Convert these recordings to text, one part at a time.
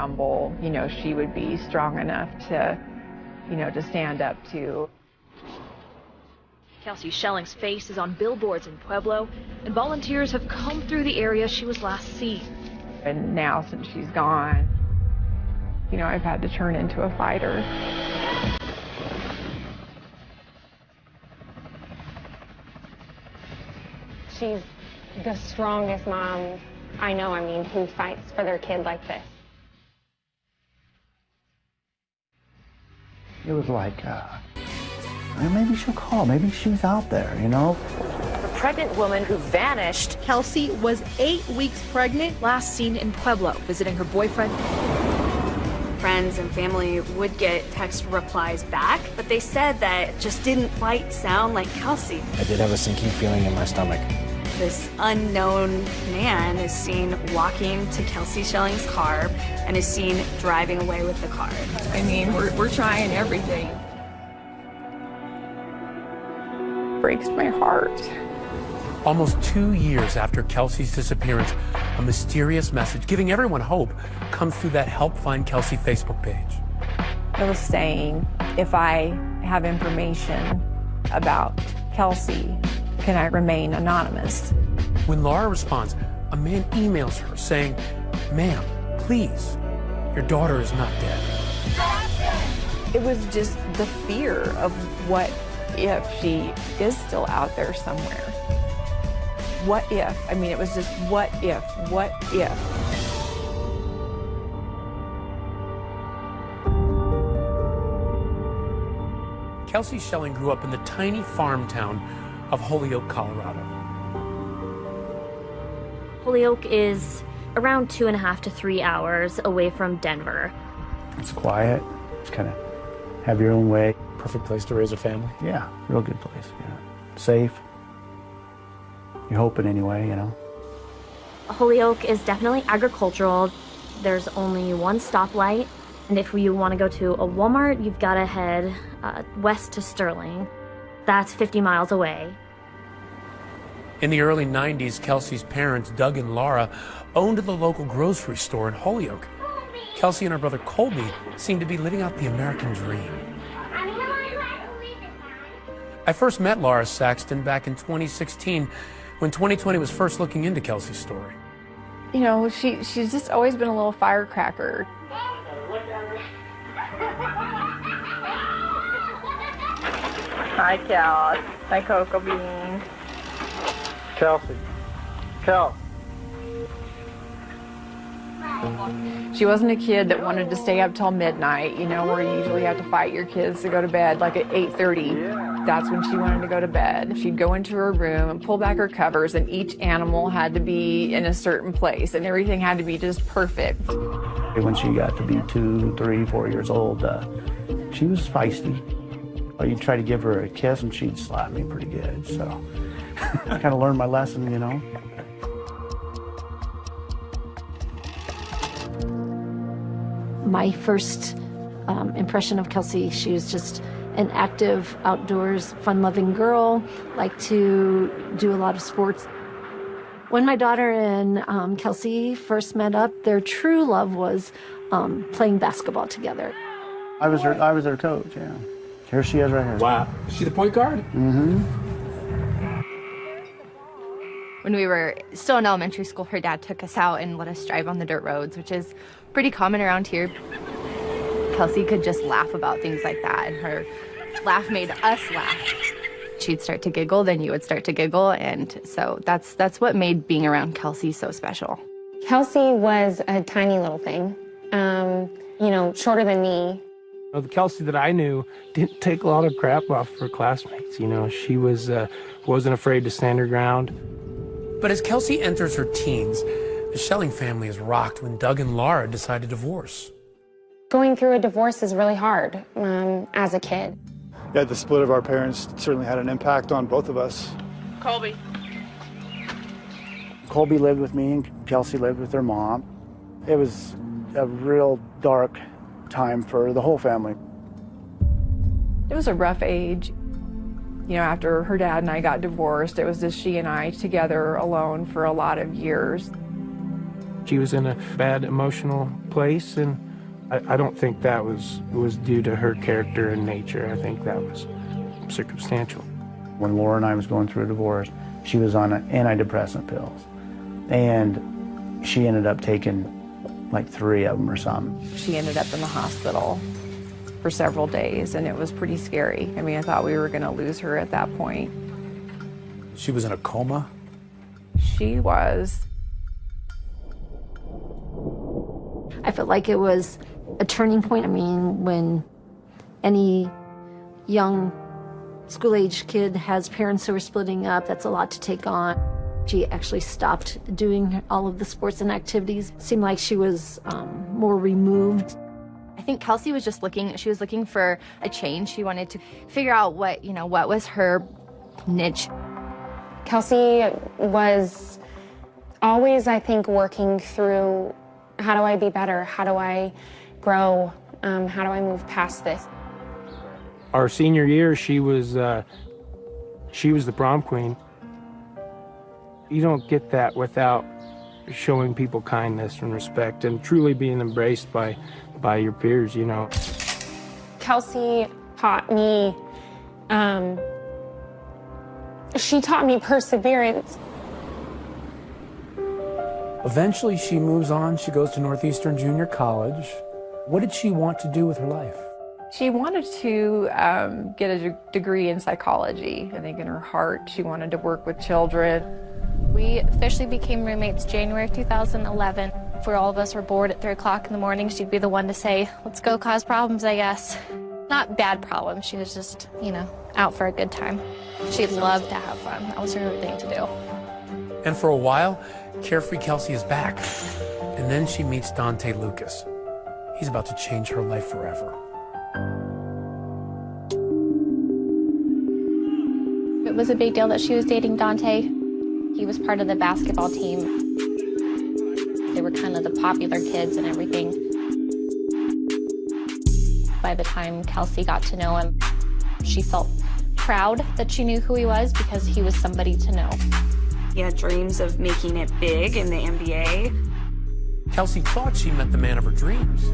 stumble, you know, she would be strong enough to, you know, to stand up to. Kelsie Schelling's face is on billboards in Pueblo, and volunteers have combed through the area she was last seen. And now, since she's gone, you know, I've had to turn into a fighter. She's the strongest mom I know, I mean, who fights for their kid like this. It was like, maybe she'll call, maybe she's out there, you know? The pregnant woman who vanished. Kelsie was 8 weeks pregnant, last seen in Pueblo, visiting her boyfriend. Friends and family would get text replies back, but they said that it just didn't quite sound like Kelsie. I did have a sinking feeling in my stomach. This unknown man is seen walking to Kelsie Schelling's car and is seen driving away with the car. I mean, we're trying everything. Breaks my heart. Almost 2 years after Kelsie's disappearance, a mysterious message giving everyone hope comes through that Help Find Kelsie Facebook page. It was saying, if I have information about Kelsie, can I remain anonymous? When Laura responds, a man emails her saying, "Ma'am, please, your daughter is not dead." It was just the fear of what if she is still out there somewhere. What if? I mean, it was just what if, what if? Kelsie Schelling grew up in the tiny farm town of Holyoke, Colorado. Holyoke is around 2.5 to 3 hours away from Denver. It's quiet, it's kind of have your own way. Perfect place to raise a family. Yeah, real good place, yeah. Safe. You're hoping anyway, you know. Holyoke is definitely agricultural. There's only one stoplight, and if you want to go to a Walmart, you've got to head west to Sterling. That's 50 miles away. In the early 90s, Kelsie's parents, Doug and Laura, owned the local grocery store in Holyoke. Kelsie and her brother Colby seemed to be living out the American dream. I first met Laura Saxton back in 2016 when 2020 was first looking into Kelsie's story. You know, she's just always been a little firecracker. Hi, Kel. My cocoa bean. Kelsie. Kel. She wasn't a kid that wanted to stay up till midnight, you know, where you usually have to fight your kids to go to bed, like at 8:30. Yeah. That's when she wanted to go to bed. She'd go into her room and pull back her covers, and each animal had to be in a certain place, and everything had to be just perfect. When she got to be 2, 3, 4 years old, she was feisty. You'd try to give her a kiss, and she'd slap me pretty good, so I kind of learned my lesson, you know. My first impression of Kelsie, she was just an active, outdoors, fun-loving girl, liked to do a lot of sports. When my daughter and Kelsie first met up, their true love was playing basketball together. I was her coach, yeah. Here she is right here. Wow. Is she the point guard? Mm-hmm. When we were still in elementary school, her dad took us out and let us drive on the dirt roads, which is pretty common around here. Kelsie could just laugh about things like that, and her laugh made us laugh. She'd start to giggle, then you would start to giggle, and so that's what made being around Kelsie so special. Kelsie was a tiny little thing, you know, shorter than me. The Kelsie that I knew didn't take a lot of crap off her classmates. You know, she wasn't afraid to stand her ground. But as Kelsie enters her teens, the Schelling family is rocked when Doug and Laura decide to divorce. Going through a divorce is really hard as a kid. Yeah, the split of our parents certainly had an impact on both of us. Colby. Colby lived with me, and Kelsie lived with her mom. It was a real dark time for the whole family. It was a rough age. You know, after her dad and I got divorced, it was just she and I together alone for a lot of years. She was in a bad emotional place, and I don't think that was due to her character and nature. I think that was circumstantial. When Laura and I was going through a divorce, she was on antidepressant pills, and she ended up taking like 3 of them or something. She ended up in the hospital for several days, and it was pretty scary. I mean, I thought we were going to lose her at that point. She was in a coma? She was. I felt like it was a turning point. I mean, when any young school-age kid has parents who are splitting up, that's a lot to take on. She actually stopped doing all of the sports and activities. It seemed like she was more removed. I think Kelsie was just she was looking for a change. She wanted to figure out what was her niche. Kelsie was always, I think, working through, how do I be better? How do I grow? How do I move past this? Our senior year, she was the prom queen. You don't get that without showing people kindness and respect and truly being embraced by your peers, you know. Kelsie taught me, she taught me perseverance. Eventually, she moves on. She goes to Northeastern Junior College. What did she want to do with her life? She wanted to get a degree in psychology. I think in her heart, she wanted to work with children. We officially became roommates January 2011. If all of us were bored at 3 o'clock in the morning, she'd be the one to say, let's go cause problems, I guess. Not bad problems, she was just, out for a good time. She loved to have fun. That was her thing to do. And for a while, carefree Kelsie is back. And then she meets Donthe Lucas. He's about to change her life forever. It was a big deal that she was dating Donthe. He was part of the basketball team. They were kind of the popular kids and everything. By the time Kelsie got to know him, she felt proud that she knew who he was because he was somebody to know. He had dreams of making it big in the NBA. Kelsie thought she met the man of her dreams.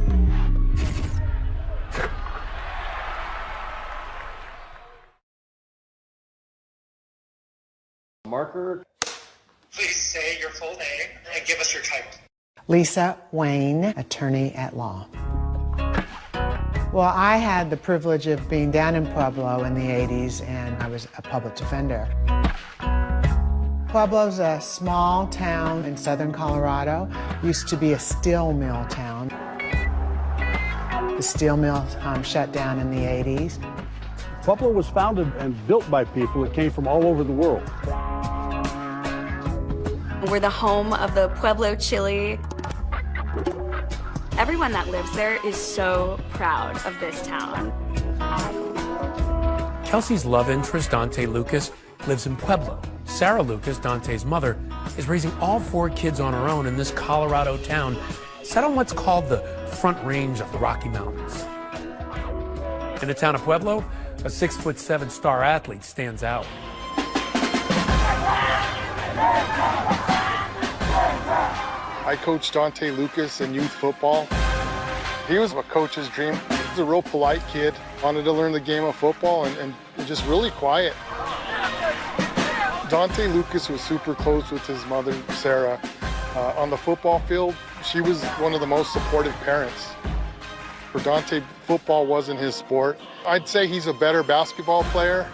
Marker. Please say your full name and give us your title. Lisa Wayne, attorney at law. Well, I had the privilege of being down in Pueblo in the 80s, and I was a public defender. Pueblo's a small town in southern Colorado. Used to be a steel mill town. The steel mill shut down in the 80s. Pueblo was founded and built by people that came from all over the world. We're the home of the Pueblo chili. Everyone that lives there is so proud of this town. Kelsie's love interest, Donthe Lucas, lives in Pueblo. Sarah Lucas, Dante's mother, is raising all 4 kids on her own in this Colorado town set on what's called the Front Range of the Rocky Mountains. In the town of Pueblo, a 6'7" star athlete stands out. I coached Donthe Lucas in youth football. He was a coach's dream. He was a real polite kid, wanted to learn the game of football and just really quiet. Donthe Lucas was super close with his mother, Sarah. On the football field, she was one of the most supportive parents. For Donthe, football wasn't his sport. I'd say he's a better basketball player,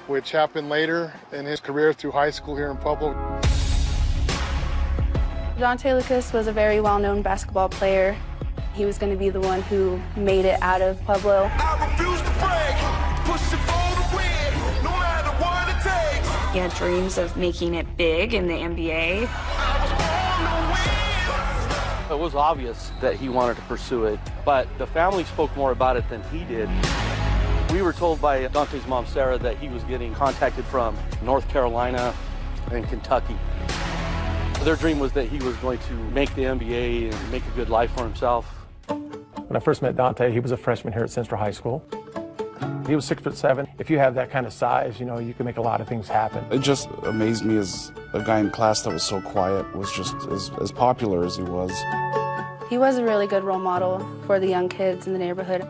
which happened later in his career through high school here in Pueblo. Donthe Lucas was a very well-known basketball player. He was going to be the one who made it out of Pueblo. He had dreams of making it big in the NBA. It was obvious that he wanted to pursue it, but the family spoke more about it than he did. We were told by Dante's mom, Sarah, that he was getting contacted from North Carolina and Kentucky. Their dream was that he was going to make the NBA and make a good life for himself. When I first met Donthe, he was a freshman here at Central High School. He was 6'7". If you have that kind of size, you know, you can make a lot of things happen. It just amazed me as a guy in class that was so quiet was just as popular as he was. He was a really good role model for the young kids in the neighborhood.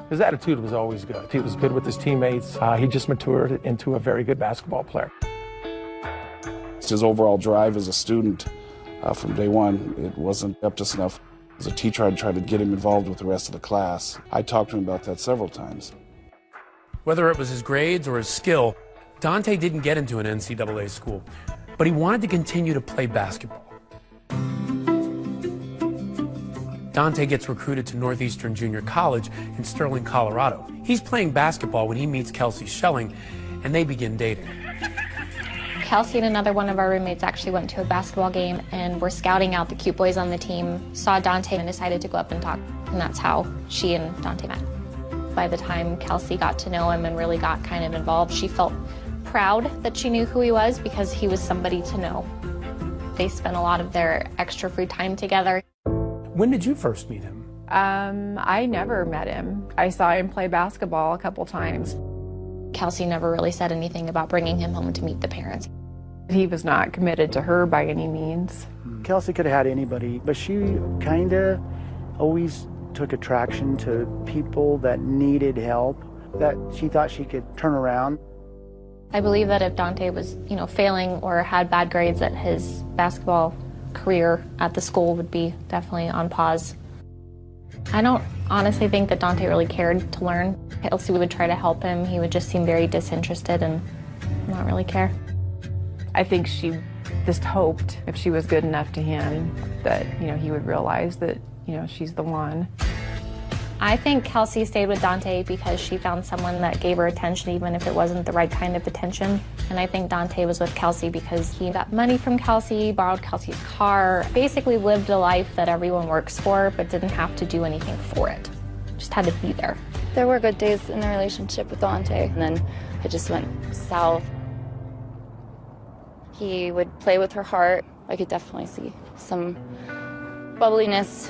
His attitude was always good. He was good with his teammates. He just matured into a very good basketball player. His overall drive as a student from day one, it wasn't up to snuff. As a teacher, I'd try to get him involved with the rest of the class. I talked to him about that several times. Whether it was his grades or his skill, Donthe didn't get into an NCAA school, but he wanted to continue to play basketball. Donthe gets recruited to Northeastern Junior College in Sterling, Colorado. He's playing basketball when he meets Kelsie Schelling, and they begin dating. Kelsie and another one of our roommates actually went to a basketball game and were scouting out the cute boys on the team, saw Donthe and decided to go up and talk, and that's how she and Donthe met. By the time Kelsie got to know him and really got kind of involved, she felt proud that she knew who he was because he was somebody to know. They spent a lot of their extra free time together. When did you first meet him? I never met him. I saw him play basketball a couple times. Kelsie never really said anything about bringing him home to meet the parents. He was not committed to her by any means. Kelsie could have had anybody, but she kind of always took attraction to people that needed help, that she thought she could turn around. I believe that if Donthe was, failing or had bad grades, that his basketball career at the school would be definitely on pause. I don't honestly think that Donthe really cared to learn. Kelsie would try to help him. He would just seem very disinterested and not really care. I think she just hoped if she was good enough to him that, he would realize that, she's the one. I think Kelsie stayed with Donthe because she found someone that gave her attention even if it wasn't the right kind of attention. And I think Donthe was with Kelsie because he got money from Kelsie, borrowed Kelsie's car, basically lived a life that everyone works for but didn't have to do anything for it. Just had to be there. There were good days in the relationship with Donthe, and then it just went south. He would play with her heart. I could definitely see some bubbliness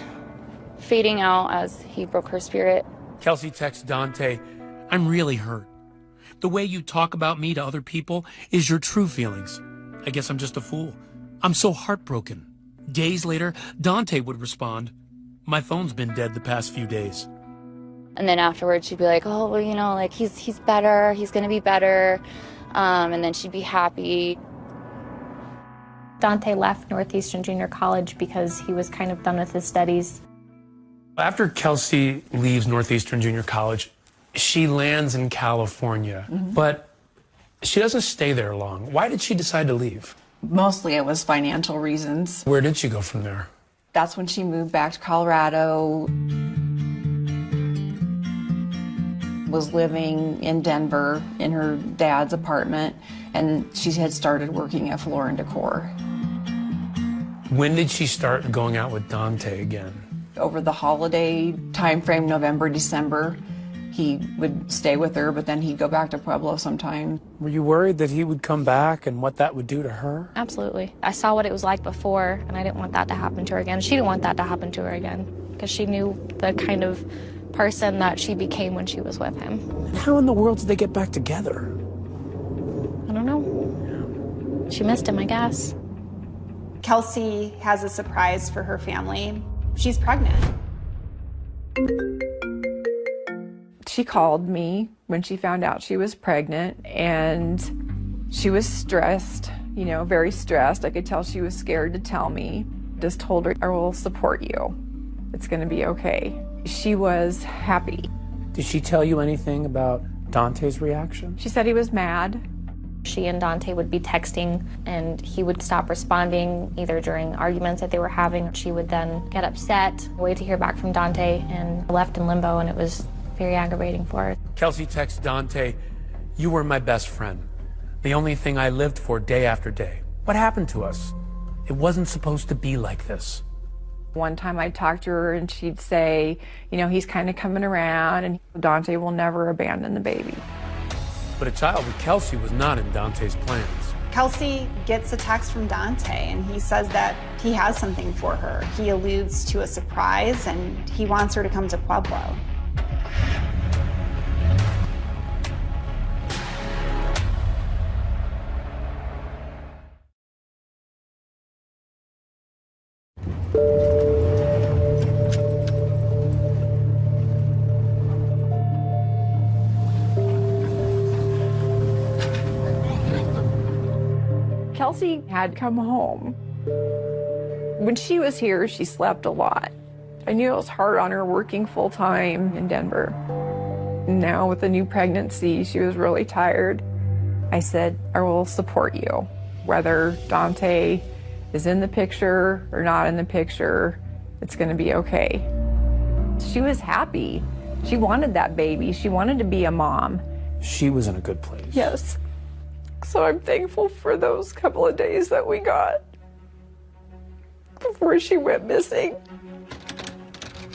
fading out as he broke her spirit. Kelsie texts Donthe, "I'm really hurt. The way you talk about me to other people is your true feelings. I guess I'm just a fool. I'm so heartbroken." Days later, Donthe would respond, "My phone's been dead the past few days." And then afterwards she'd be like, "Oh, well, he's better, he's gonna be better." And then she'd be happy. Donthe left Northeastern Junior College because he was kind of done with his studies. After Kelsie leaves Northeastern Junior College, she lands in California, but she doesn't stay there long. Why did she decide to leave? Mostly it was financial reasons. Where did she go from there? That's when she moved back to Colorado, was living in Denver in her dad's apartment, and she had started working at Floor and Decor. When did she start going out with Donthe again? Over the holiday time frame, November, December, he would stay with her, but then he'd go back to Pueblo sometime. Were you worried that he would come back and what that would do to her? Absolutely. I saw what it was like before, and I didn't want that to happen to her again. She didn't want that to happen to her again, because she knew the kind of person that she became when she was with him. And how in the world did they get back together? I don't know. She missed him, I guess. Kelsie has a surprise for her family. She's pregnant. She called me when she found out she was pregnant, and she was stressed, very stressed. I could tell she was scared to tell me. Just told her, "I will support you. It's going to be okay." She was happy. Did she tell you anything about Donte's reaction? She said he was mad. She and Donthe would be texting, and he would stop responding either during arguments that they were having. She would then get upset, wait to hear back from Donthe, and left in limbo, and it was very aggravating for her. Kelsie texts Donthe, "You were my best friend. The only thing I lived for day after day. What happened to us? It wasn't supposed to be like this." One time I'd talk to her and she'd say, he's kind of coming around and Donthe will never abandon the baby. But a child with Kelsie was not in Dante's plans. Kelsie gets a text from Donthe, and he says that he has something for her. He alludes to a surprise, and he wants her to come to Pueblo. Kelsie had come home. When she was here, she slept a lot. I knew it was hard on her working full-time in Denver. Now with a new pregnancy, she was really tired. I said, I will support you. Whether Donthe is in the picture or not in the picture, it's gonna be okay. She was happy. She wanted that baby. She wanted to be a mom. She was in a good place. Yes. So I'm thankful for those couple of days that we got before she went missing.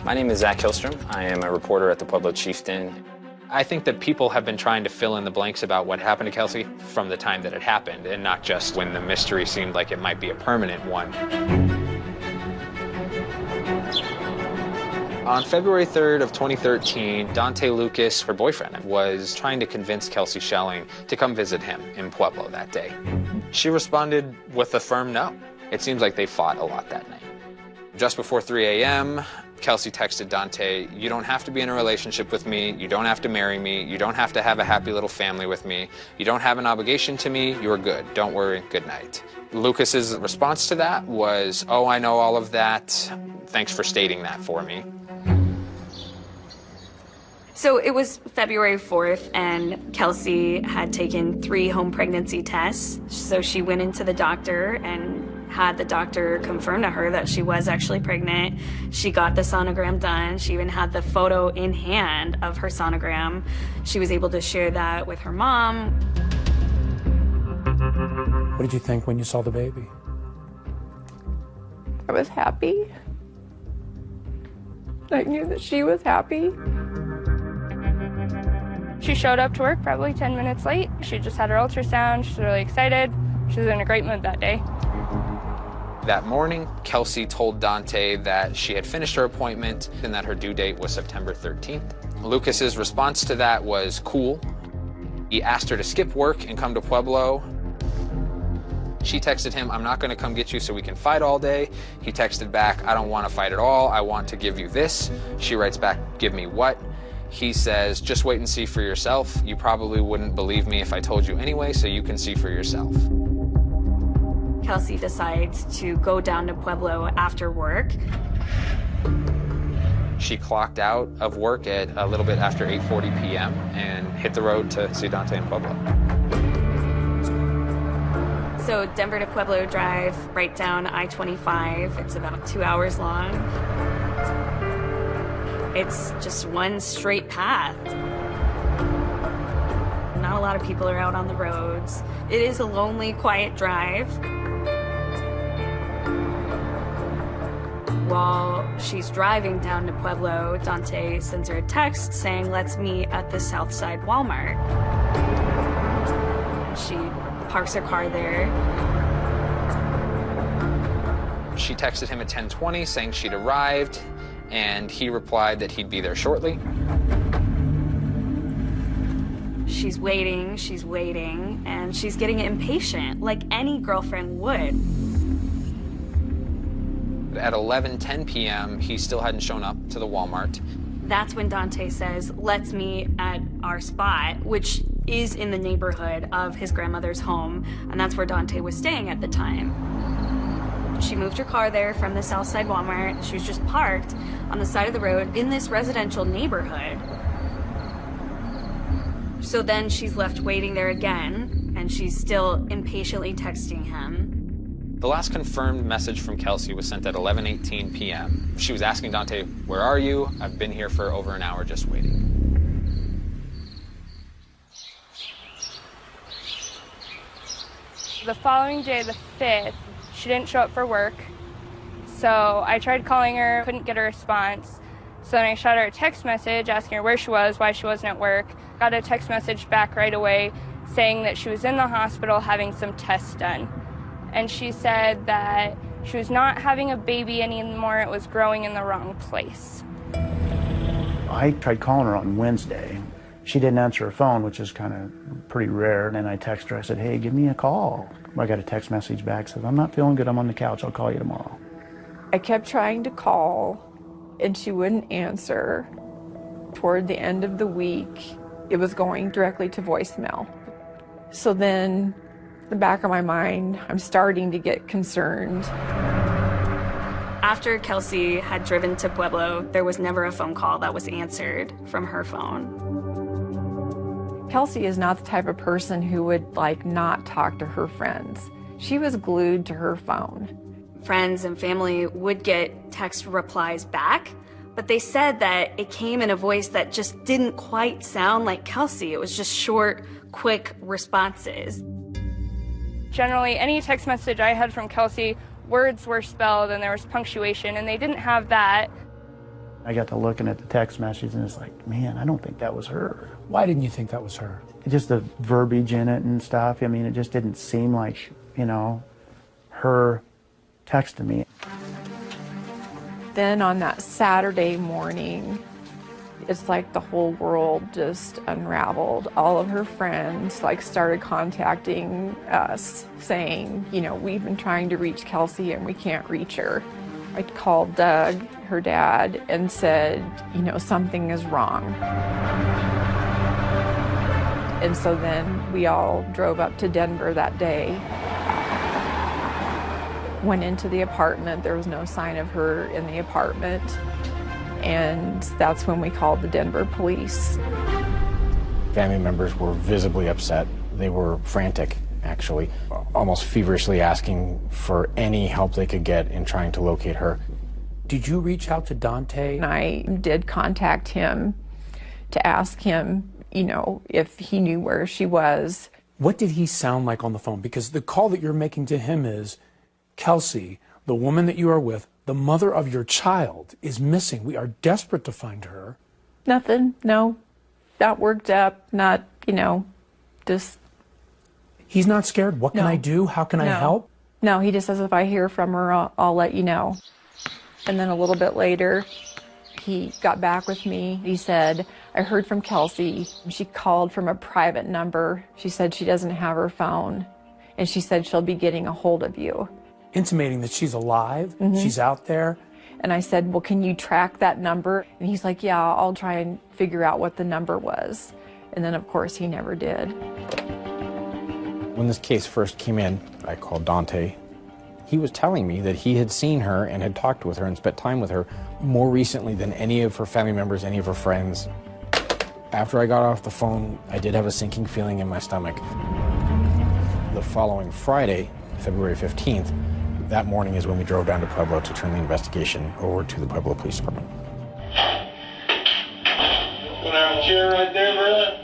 My name is Zach Hillstrom. I am a reporter at the Pueblo Chieftain. I think that people have been trying to fill in the blanks about what happened to Kelsie from the time that it happened, and not just when the mystery seemed like it might be a permanent one. On February 3rd of 2013, Donthe Lucas, her boyfriend, was trying to convince Kelsie Schelling to come visit him in Pueblo that day. She responded with a firm no. It seems like they fought a lot that night. Just before 3 a.m., Kelsie texted Donthe, "You don't have to be in a relationship with me. You don't have to marry me. You don't have to have a happy little family with me. You don't have an obligation to me. You're good. Don't worry. Good night." Lucas's response to that was, "Oh, I know all of that. Thanks for stating that for me." So it was February 4th, and Kelsie had taken 3 home pregnancy tests. So she went into the doctor and had the doctor confirm to her that she was actually pregnant. She got the sonogram done. She even had the photo in hand of her sonogram. She was able to share that with her mom. What did you think when you saw the baby? I was happy. I knew that she was happy. She showed up to work probably 10 minutes late. She just had her ultrasound. She was really excited. She was in a great mood that day. That morning, Kelsie told Donthe that she had finished her appointment and that her due date was September 13th. Lucas's response to that was cool. He asked her to skip work and come to Pueblo. She texted him, "I'm not going to come get you so we can fight all day." He texted back, "I don't want to fight at all. I want to give you this." She writes back, "Give me what?" He says, "Just wait and see for yourself. You probably wouldn't believe me if I told you anyway, so you can see for yourself." Kelsie decides to go down to Pueblo after work. She clocked out of work at a little bit after 8:40 p.m. and hit the road to see Donthe in Pueblo. So Denver to Pueblo drive right down I-25. It's about 2 hours long. It's just one straight path. Not a lot of people are out on the roads. It is a lonely, quiet drive. While she's driving down to Pueblo, Donthe sends her a text saying, "Let's meet at the Southside Walmart." She parks her car there. She texted him at 10:20 saying she'd arrived, and he replied that he'd be there shortly. She's waiting, and she's getting impatient, like any girlfriend would. At 11:10 p.m., he still hadn't shown up to the Walmart. That's when Donthe says, "Let's meet at our spot," which is in the neighborhood of his grandmother's home, and that's where Donthe was staying at the time. She moved her car there from the Southside Walmart. She was just parked on the side of the road in this residential neighborhood. So then she's left waiting there again, and she's still impatiently texting him. The last confirmed message from Kelsie was sent at 11:18 p.m. She was asking Donthe, "Where are you? I've been here for over an hour just waiting." The following day, the 5th, she didn't show up for work. So I tried calling her, couldn't get a response. So then I shot her a text message asking her where she was, why she wasn't at work. Got a text message back right away saying that she was in the hospital having some tests done. And she said that she was not having a baby anymore, it was growing in the wrong place. I tried calling her on Wednesday. She didn't answer her phone, which is kind of pretty rare. And then I texted her, I said, "Hey, give me a call." I got a text message back, said, "I'm not feeling good, I'm on the couch, I'll call you tomorrow." I kept trying to call, and she wouldn't answer. Toward the end of the week, it was going directly to voicemail. So then the back of my mind, I'm starting to get concerned. After Kelsie had driven to Pueblo, there was never a phone call that was answered from her phone. Kelsie is not the type of person who would not talk to her friends. She was glued to her phone. Friends and family would get text replies back, but they said that it came in a voice that just didn't quite sound like Kelsie. It was just short, quick responses. Generally, any text message I had from Kelsie, words were spelled and there was punctuation, and they didn't have that. I got to looking at the text message and it's like, man, I don't think that was her. Why didn't you think that was her? Just the verbiage in it and stuff. I mean, it just didn't seem like, her texting me. Then on that Saturday morning, it's like the whole world just unraveled. All of her friends started contacting us saying, we've been trying to reach Kelsie and we can't reach her. I called Doug, her dad, and said, something is wrong. And so then we all drove up to Denver that day. Went into the apartment. There was no sign of her in the apartment. And that's when we called the Denver police. Family members were visibly upset. They were frantic, actually, almost feverishly asking for any help they could get in trying to locate her. Did you reach out to Donthe? And I did contact him to ask him, if he knew where she was. What did he sound like on the phone? Because the call that you're making to him is, Kelsie, the woman that you are with, the mother of your child, is missing. We are desperate to find her. Nothing, no. Not worked up, not, just... He's not scared? What can I do? How can I help? No, he just says if I hear from her, I'll let you know. And then a little bit later, he got back with me. He said, I heard from Kelsie. She called from a private number. She said she doesn't have her phone. And she said she'll be getting a hold of you. Intimating that she's alive, she's out there. And I said, well, can you track that number? And he's like, yeah, I'll try and figure out what the number was. And then, of course, he never did. When this case first came in, I called Donthe. He was telling me that he had seen her and had talked with her and spent time with her more recently than any of her family members, any of her friends. After I got off the phone, I did have a sinking feeling in my stomach. The following Friday, February 15th, that morning is when we drove down to Pueblo to turn the investigation over to the Pueblo Police Department.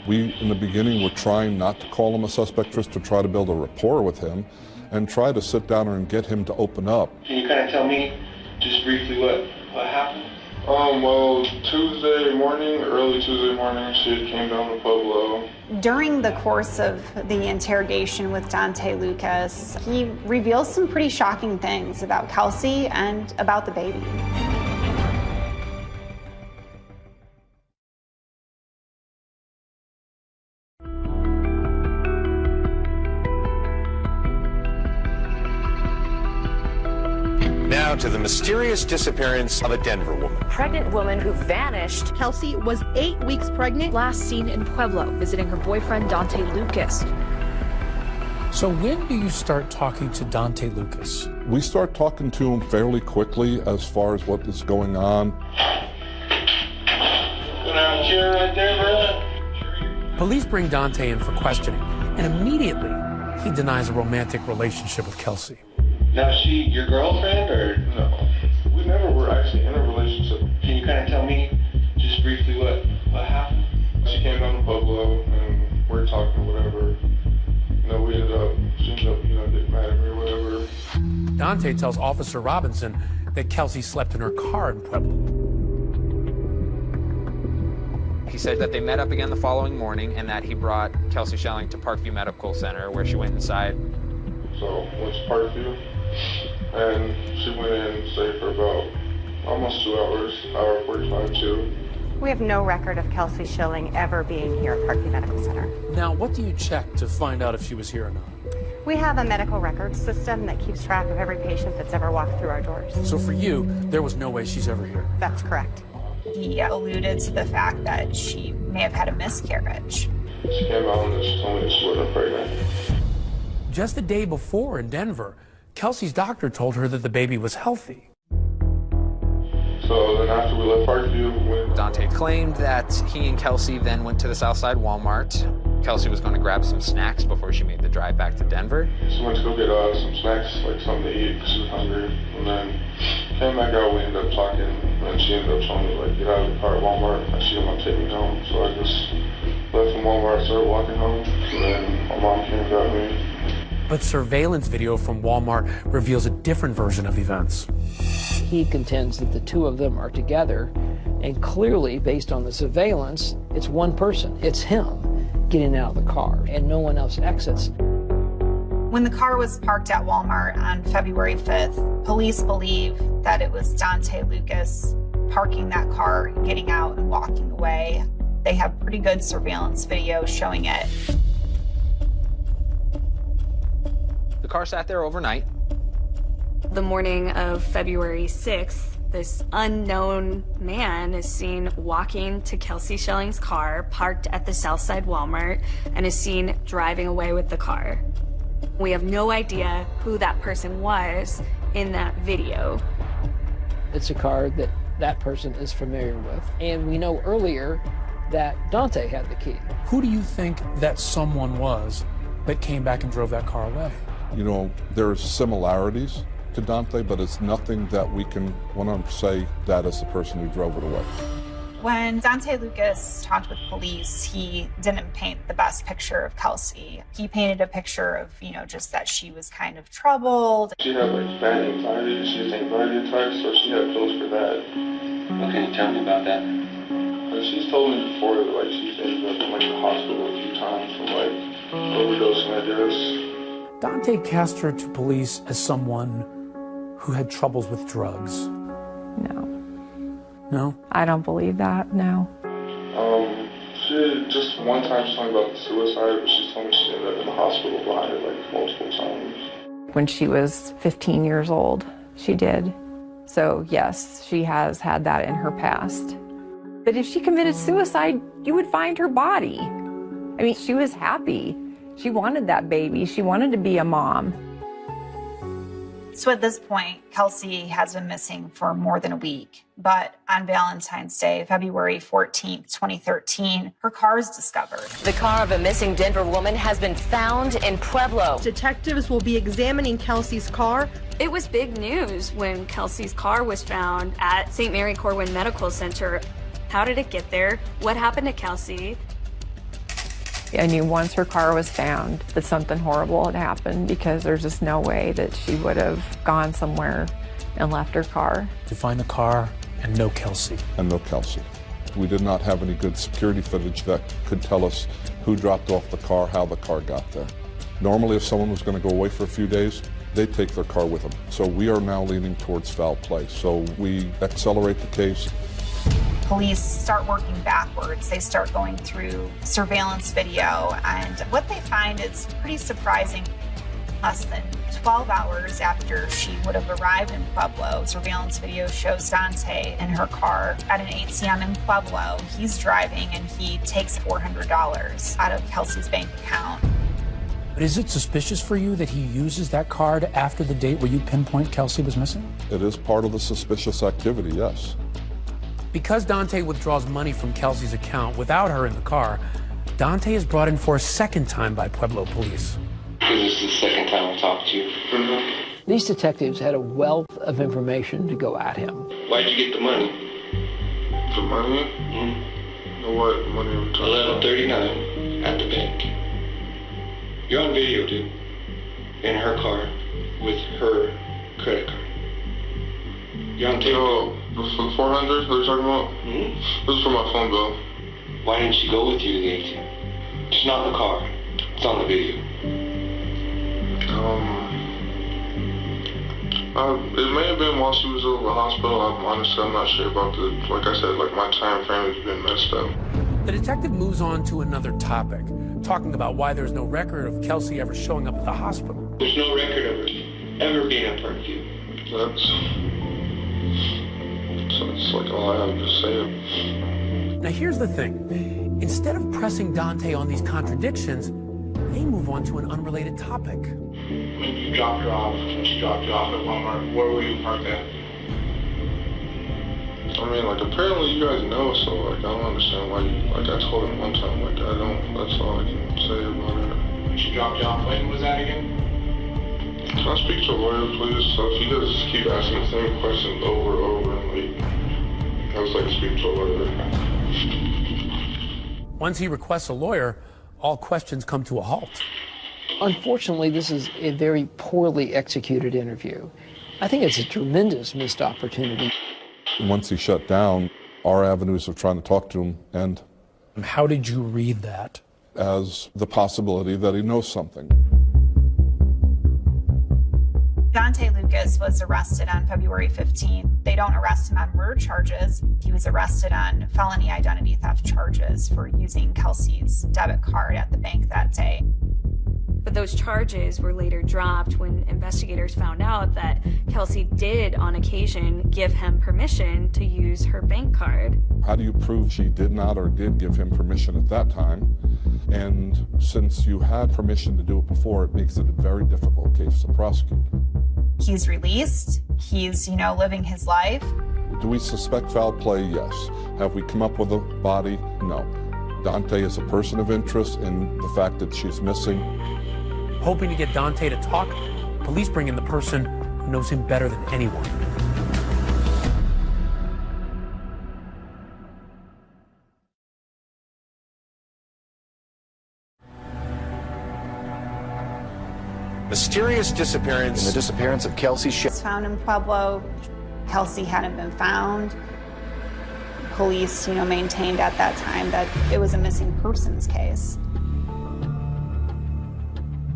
We, in the beginning, were trying not to call him a suspect, just to try to build a rapport with him and try to sit down and get him to open up. Can you kind of tell me just briefly what happened? Well, early Tuesday morning, she came down to Pueblo. During the course of the interrogation with Donthe Lucas, he reveals some pretty shocking things about Kelsie and about the baby. Now to the mysterious disappearance of a Denver woman. Pregnant woman who vanished. Kelsie was 8 weeks pregnant. Last seen in Pueblo, visiting her boyfriend, Donthe Lucas. So when do you start talking to Donthe Lucas? We start talking to him fairly quickly as far as what is going on. Police bring Donthe in for questioning, and immediately he denies a romantic relationship with Kelsie. Now, is she your girlfriend, or no? We never were actually in a relationship. Can you kind of tell me just briefly what happened? She came down to Pueblo and we're talking, whatever. She ended up, getting mad at me or whatever. Donthe tells Officer Robinson that Kelsie slept in her car in Pueblo. He said that they met up again the following morning and that he brought Kelsie Schelling to Parkview Medical Center, where she went inside. So went to Parkview, and she went in and stayed for about almost 2 hours, hour 45 too. We have no record of Kelsie Schelling ever being here at Parkview Medical Center. Now, what do you check to find out if she was here or not? We have a medical records system that keeps track of every patient that's ever walked through our doors. So for you, there was no way she's ever here? That's correct. He alluded to the fact that she may have had a miscarriage. She came out and she told me that she wasn't pregnant. Just the day before in Denver, Kelsie's doctor told her that the baby was healthy. So then after we left Parkview, Donthe claimed that he and Kelsie then went to the Southside Walmart. Kelsie was going to grab some snacks before she made the drive back to Denver. She went to go get some snacks, like something to eat, because she was hungry. And then came back out, we ended up talking, and she ended up telling me, like, get out of the car at Walmart, and she didn't want to take me home. So I just left from Walmart, started walking home, and then my mom came and got me. But surveillance video from Walmart reveals a different version of events. He contends that the two of them are together, and clearly, based on the surveillance, it's one person. It's him getting out of the car, and no one else exits. When the car was parked at Walmart on February 5th, police believe that it was Donthe Lucas parking that car, getting out and walking away. They have pretty good surveillance video showing it. The car sat there overnight. The morning of February 6th, this unknown man is seen walking to Kelsie Schelling's car, parked at the Southside Walmart, and is seen driving away with the car. We have no idea who that person was in that video. It's a car that that person is familiar with. And we know earlier that Donthe had the key. Who do you think that someone was that came back and drove that car away? You know, there's similarities to Donthe, but it's nothing that we can 100% say that is the person who drove it away. When Donthe Lucas talked with police, he didn't paint the best picture of Kelsie. He painted a picture of, you know, just that she was kind of troubled. She had like bad anxiety, she has anxiety attacks, so she had pills for that. What can you tell me about that? She's told me before that like she's ended up in like the hospital a few times from like overdosing, I guess. Donthe cast her to police as someone who had troubles with drugs. No. No? I don't believe that, no. She just one time she told me about the suicide, but she told me she ended up in the hospital behind it like multiple times. When she was 15 years old, she did. So yes, she has had that in her past. But if she committed suicide, you would find her body. I mean, she was happy. She wanted that baby. She wanted to be a mom. So at this point, Kelsie has been missing for more than a week. But on Valentine's Day, February 14th, 2013, her car is discovered. The car of a missing Denver woman has been found in Pueblo. Detectives will be examining Kelsie's car. It was big news when Kelsie's car was found at St. Mary Corwin Medical Center. How did it get there? What happened to Kelsie? I knew once her car was found that something horrible had happened, because there's just no way that she would have gone somewhere and left her car. To find the car and no Kelsie. And no Kelsie. We did not have any good security footage that could tell us who dropped off the car, how the car got there. Normally, if someone was going to go away for a few days, they'd take their car with them. So we are now leaning towards foul play. So we accelerate the case. Police start working backwards. They start going through surveillance video, and what they find is pretty surprising. Less than 12 hours after she would have arrived in Pueblo, surveillance video shows Donthe in her car at an ATM in Pueblo. He's driving and he takes $400 out of Kelsie's bank account. But is it suspicious for you that he uses that card after the date where you pinpoint Kelsie was missing? It is part of the suspicious activity, yes. Because Donthe withdraws money from Kelsie's account without her in the car, Donthe is brought in for a second time by Pueblo Police. This is the second time I talked to you. These detectives had a wealth of information to go at him. Why'd you get the money? The money? What money are we talking about? $11.39 at the bank. You're on video, dude. In her car with her credit card. You're on tape. No, this is for the 400 that you're talking about? This is for my phone bill. Why didn't she go with you to the ATM? It's not in the car. It's on the video. It may have been while she was over the hospital. I'm not sure about the, like I said, like my time frame has been messed up. The detective moves on to another topic, talking about why there's no record of Kelsie ever showing up at the hospital. There's no record of her ever being at Parkview. That's like all I have to say. Now here's the thing. Instead of pressing Donthe on these contradictions, They move on to an unrelated topic. When you dropped her off, when she dropped you off at Walmart, where were you parked at? I mean, like, apparently you guys know, so, like, I don't understand why you, like, I told him one time, like, that's all I can say about it. When she dropped you off, when was that again? Can I speak to a lawyer, please? So if you guys just keep asking the same questions over and over, and, like, I just like to speak to a lawyer. Once he requests a lawyer, all questions come to a halt. Unfortunately, this is a very poorly executed interview. I think it's a tremendous missed opportunity. Once he shut down, our avenues of trying to talk to him end. How did you read that? As the possibility that he knows something. Donthe Lucas was arrested on February 15th. They don't arrest him on murder charges. He was arrested on felony identity theft charges for using Kelsie's debit card at the bank that day. But those charges were later dropped when investigators found out that Kelsie did, on occasion, give him permission to use her bank card. How do you prove she did not or did give him permission at that time? And since you had permission to do it before, it makes it a very difficult case to prosecute. He's released. He's, living his life. Do we suspect foul play? Yes. Have we come up with a body? No. Donthe is a person of interest in the fact that she's missing. Hoping to get Donthe to talk, police bring in the person who knows him better than anyone. Mysterious disappearance. And the disappearance of Kelsie Schelling. Found in Pueblo. Kelsie hadn't been found. Police, maintained at that time that it was a missing persons case.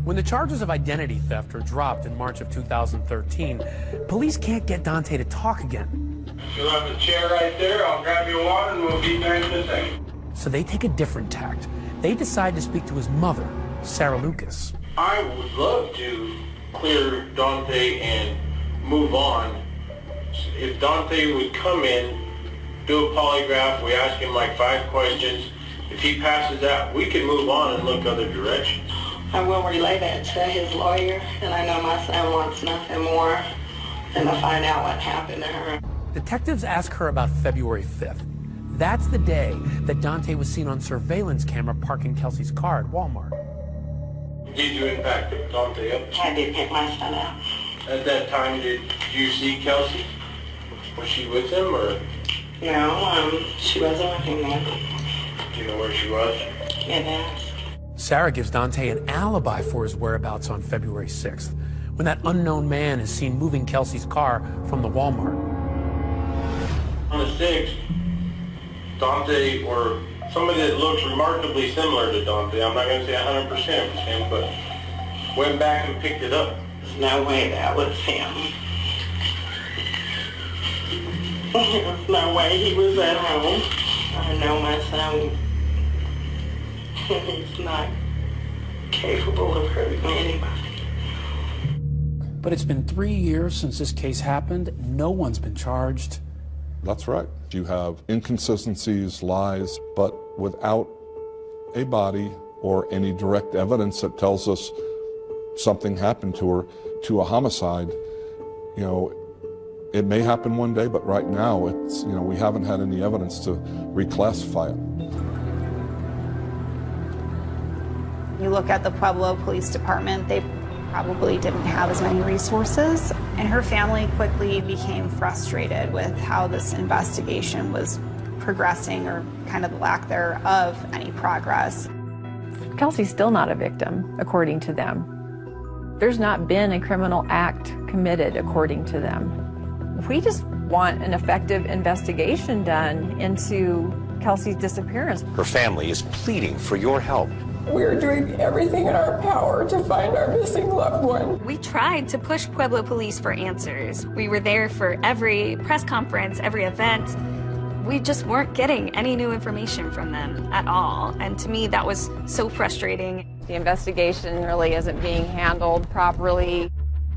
When the charges of identity theft are dropped in March of 2013, police can't get Donthe to talk again. You'll have a chair right there. I'll grab your water and we'll be there in a second. So they take a different tact. They decide to speak to his mother, Sarah Lucas. I would love to clear Donthe and move on. If Donthe would come in, do a polygraph, we ask him like 5 questions. If he passes that, we can move on and look other directions. I will relay that to his lawyer, and I know my son wants nothing more than to find out what happened to her. Detectives ask her about February 5th. That's the day that Donthe was seen on surveillance camera parking Kelsie's car at Walmart. Did you in fact pick Donthe up? I did pick my son up. At that time, did you see Kelsie? Was she with him, or? No, she wasn't with him then. Do you know where she was? Yes. Sarah gives Donthe an alibi for his whereabouts on February 6th, when that unknown man is seen moving Kelsie's car from the Walmart. On the 6th, Donthe, or somebody that looks remarkably similar to Donthe, I'm not going to say 100% was him, but went back and picked it up. There's no way that was him. There's no way he was at home. I know my son. He's not capable of hurting anybody. But it's been 3 years since this case happened. No one's been charged. That's right. You have inconsistencies, lies, but without a body or any direct evidence that tells us something happened to her, to a homicide, it may happen one day, but right now it's, we haven't had any evidence to reclassify it. You look at the Pueblo Police Department, they probably didn't have as many resources, and her family quickly became frustrated with how this investigation was progressing, or kind of the lack thereof any progress. Kelsie's still not a victim, according to them. There's not been a criminal act committed, according to them. We just want an effective investigation done into Kelsie's disappearance. Her family is pleading for your help. We're doing everything in our power to find our missing loved one. We tried to push Pueblo Police for answers. We were there for every press conference, every event. We just weren't getting any new information from them at all. And to me, that was so frustrating. The investigation really isn't being handled properly.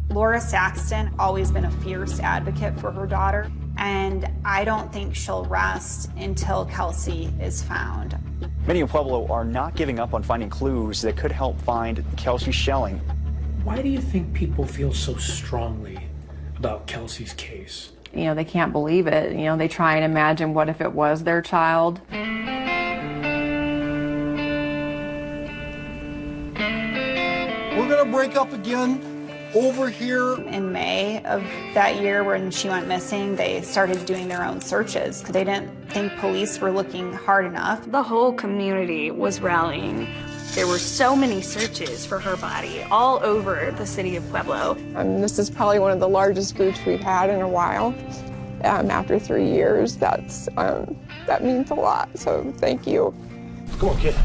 Laura Saxton always been a fierce advocate for her daughter, and I don't think she'll rest until Kelsie is found. Many in Pueblo are not giving up on finding clues that could help find Kelsie Schelling. Why do you think people feel so strongly about Kelsie's case? You know, they can't believe it. You know, they try and imagine what if it was their child. We're gonna break up again over here. In May of that year when she went missing, they started doing their own searches because they didn't think police were looking hard enough. The whole community was rallying. There were so many searches for her body all over the city of Pueblo. This is probably one of the largest groups we've had in a while. After 3 years, that means a lot, so thank you. Come on, kid.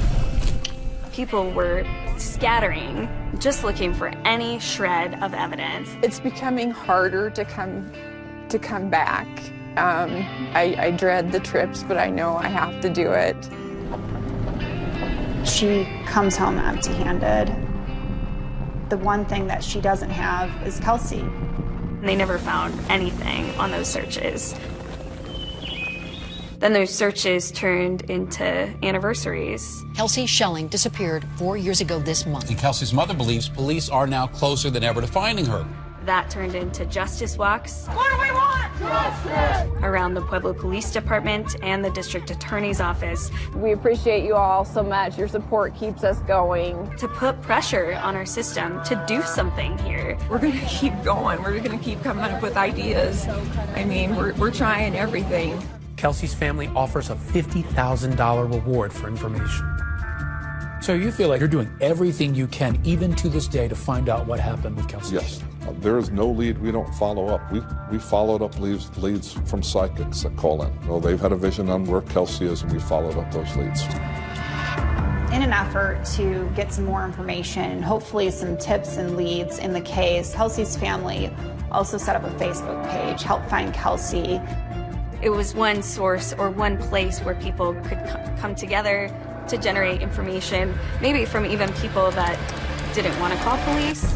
People were scattering, just looking for any shred of evidence. It's becoming harder to come back. I dread the trips, but I know I have to do it. She comes home empty-handed. The one thing that she doesn't have is Kelsie. They never found anything on those searches. Then those searches turned into anniversaries. Kelsie Schelling disappeared 4 years ago this month. And Kelsie's mother believes police are now closer than ever to finding her. That turned into justice walks. What do we want? Justice! Around the Pueblo Police Department and the District Attorney's Office. We appreciate you all so much. Your support keeps us going. To put pressure on our system to do something here. We're going to keep going. We're going to keep coming up with ideas. I mean, we're trying everything. Kelsie's family offers a $50,000 reward for information. So you feel like you're doing everything you can, even to this day, to find out what happened with Kelsie? Yes. There is no lead we don't follow up. We followed up leads from psychics that call in. Well, they've had a vision on where Kelsie is, and we followed up those leads. In an effort to get some more information, hopefully some tips and leads in the case, Kelsie's family also set up a Facebook page, Help Find Kelsie. It was one source or one place where people could come together to generate information, maybe from even people that didn't want to call police.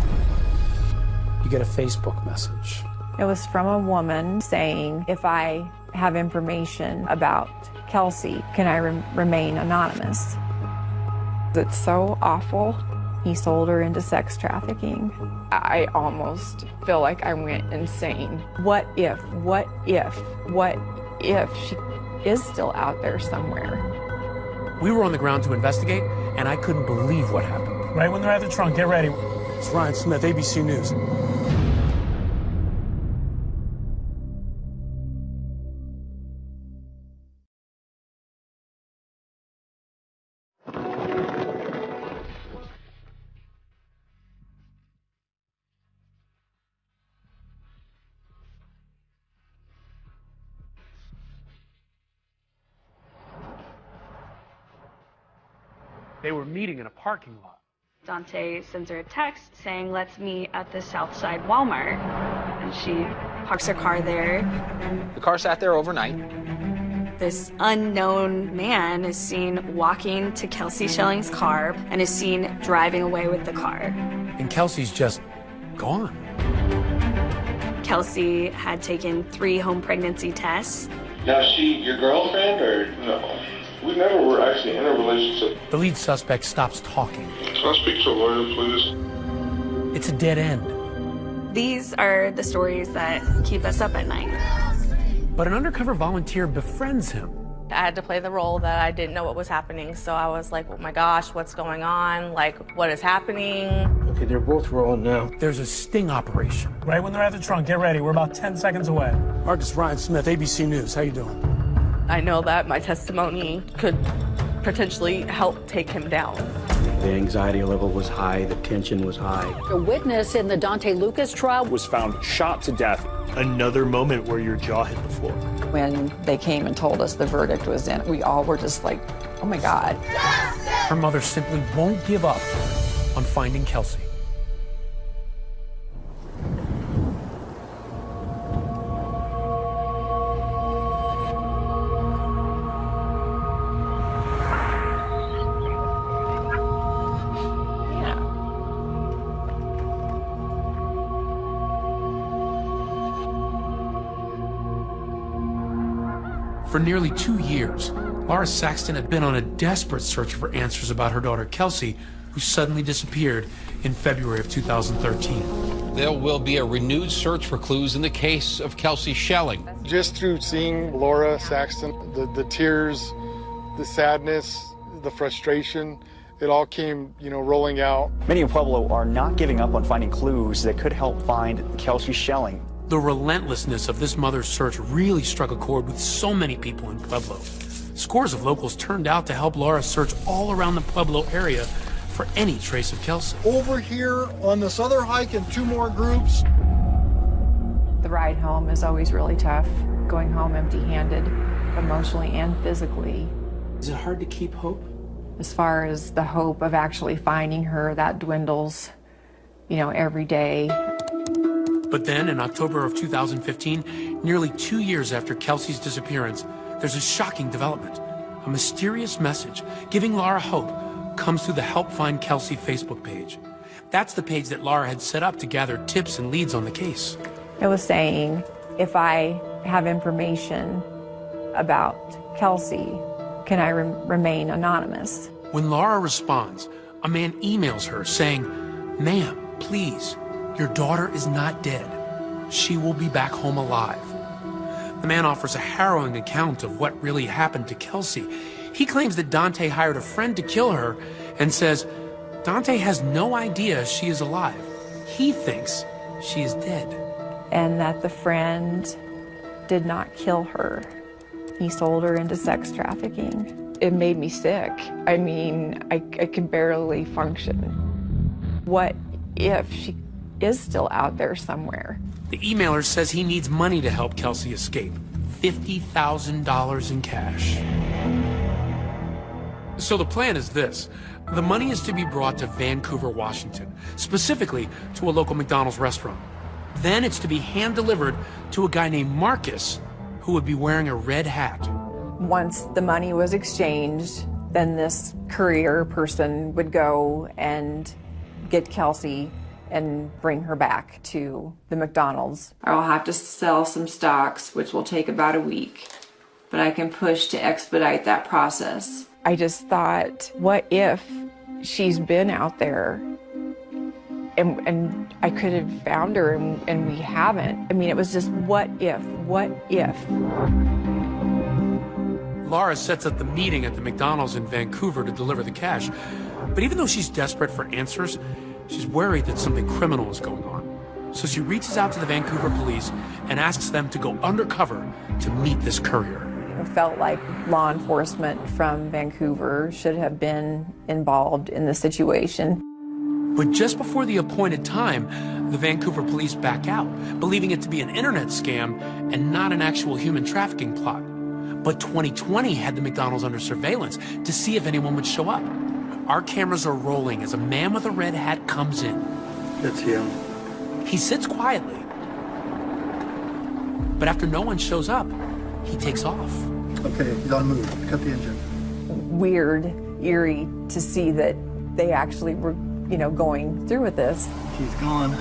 You get a Facebook message. It was from a woman saying, if I have information about Kelsie, can I remain anonymous? It's so awful. He sold her into sex trafficking. I almost feel like I went insane. What if she is still out there somewhere? We were on the ground to investigate, and I couldn't believe what happened. Right when they're at the trunk, get ready. It's Ryan Smith, ABC News. They were meeting in a parking lot. Donthe sends her a text saying, let's meet at the Southside Walmart. And she parks her car there. The car sat there overnight. This unknown man is seen walking to Kelsie Schelling's car and is seen driving away with the car. And Kelsie's just gone. Kelsie had taken 3 home pregnancy tests. Now, is she your girlfriend or no? We never were actually in a relationship. The lead suspect stops talking. Can I speak to a lawyer, please? It's a dead end. These are the stories that keep us up at night. But an undercover volunteer befriends him. I had to play the role that I didn't know what was happening, so I was like, oh my gosh, what's going on? Like, what is happening? Okay, they're both rolling now. There's a sting operation. Right when they're at the trunk, get ready. We're about 10 seconds away. Marcus Ryan Smith, ABC News. How you doing? I know that my testimony could potentially help take him down. The anxiety level was high, the tension was high. A witness in the Donthe Lucas trial was found shot to death. Another moment where your jaw hit the floor. When they came and told us the verdict was in, we all were just like, oh my God. Her mother simply won't give up on finding Kelsie. For nearly 2 years, Laura Saxton had been on a desperate search for answers about her daughter Kelsie, who suddenly disappeared in February of 2013. There will be a renewed search for clues in the case of Kelsie Schelling. Just through seeing Laura Saxton, the tears, the sadness, the frustration, it all came, rolling out. Many in Pueblo are not giving up on finding clues that could help find Kelsie Schelling. The relentlessness of this mother's search really struck a chord with so many people in Pueblo. Scores of locals turned out to help Laura search all around the Pueblo area for any trace of Kelsie. Over here on this other hike in 2 more groups. The ride home is always really tough, going home empty-handed, emotionally and physically. Is it hard to keep hope? As far as the hope of actually finding her, that dwindles, every day. But then, in October of 2015, nearly 2 years after Kelsie's disappearance, there's a shocking development. A mysterious message giving Laura hope comes through the Help Find Kelsie Facebook page. That's the page that Laura had set up to gather tips and leads on the case. It was saying, if I have information about Kelsie, can I remain anonymous? When Laura responds, a man emails her saying, "Ma'am, please, your daughter is not dead. She will be back home alive." The man offers a harrowing account of what really happened to Kelsie. He claims that Donthe hired a friend to kill her and says Donthe has no idea she is alive. He thinks she is dead. And that the friend did not kill her. He sold her into sex trafficking. It made me sick. I mean, I could barely function. What if she is still out there somewhere? The emailer says he needs money to help Kelsie escape. $50,000 in cash. So the plan is this. The money is to be brought to Vancouver, Washington, specifically to a local McDonald's restaurant. Then it's to be hand-delivered to a guy named Marcus, who would be wearing a red hat. Once the money was exchanged, then this courier person would go and get Kelsie and bring her back to the McDonald's. I'll have to sell some stocks, which will take about a week, but I can push to expedite that process. I just thought, what if she's been out there and I could have found her and we haven't? I mean, it was just what if? Laura sets up the meeting at the McDonald's in Vancouver to deliver the cash. But even though she's desperate for answers, she's worried that something criminal is going on. So she reaches out to the Vancouver police and asks them to go undercover to meet this courier. It felt like law enforcement from Vancouver should have been involved in the situation. But just before the appointed time, the Vancouver police back out, believing it to be an internet scam and not an actual human trafficking plot. But 2020 had the McDonald's under surveillance to see if anyone would show up. Our cameras are rolling as a man with a red hat comes in. That's him. He sits quietly. But after no one shows up, he takes off. Okay, he's on move. Cut the engine. Weird, eerie to see that they actually were, going through with this. He's gone.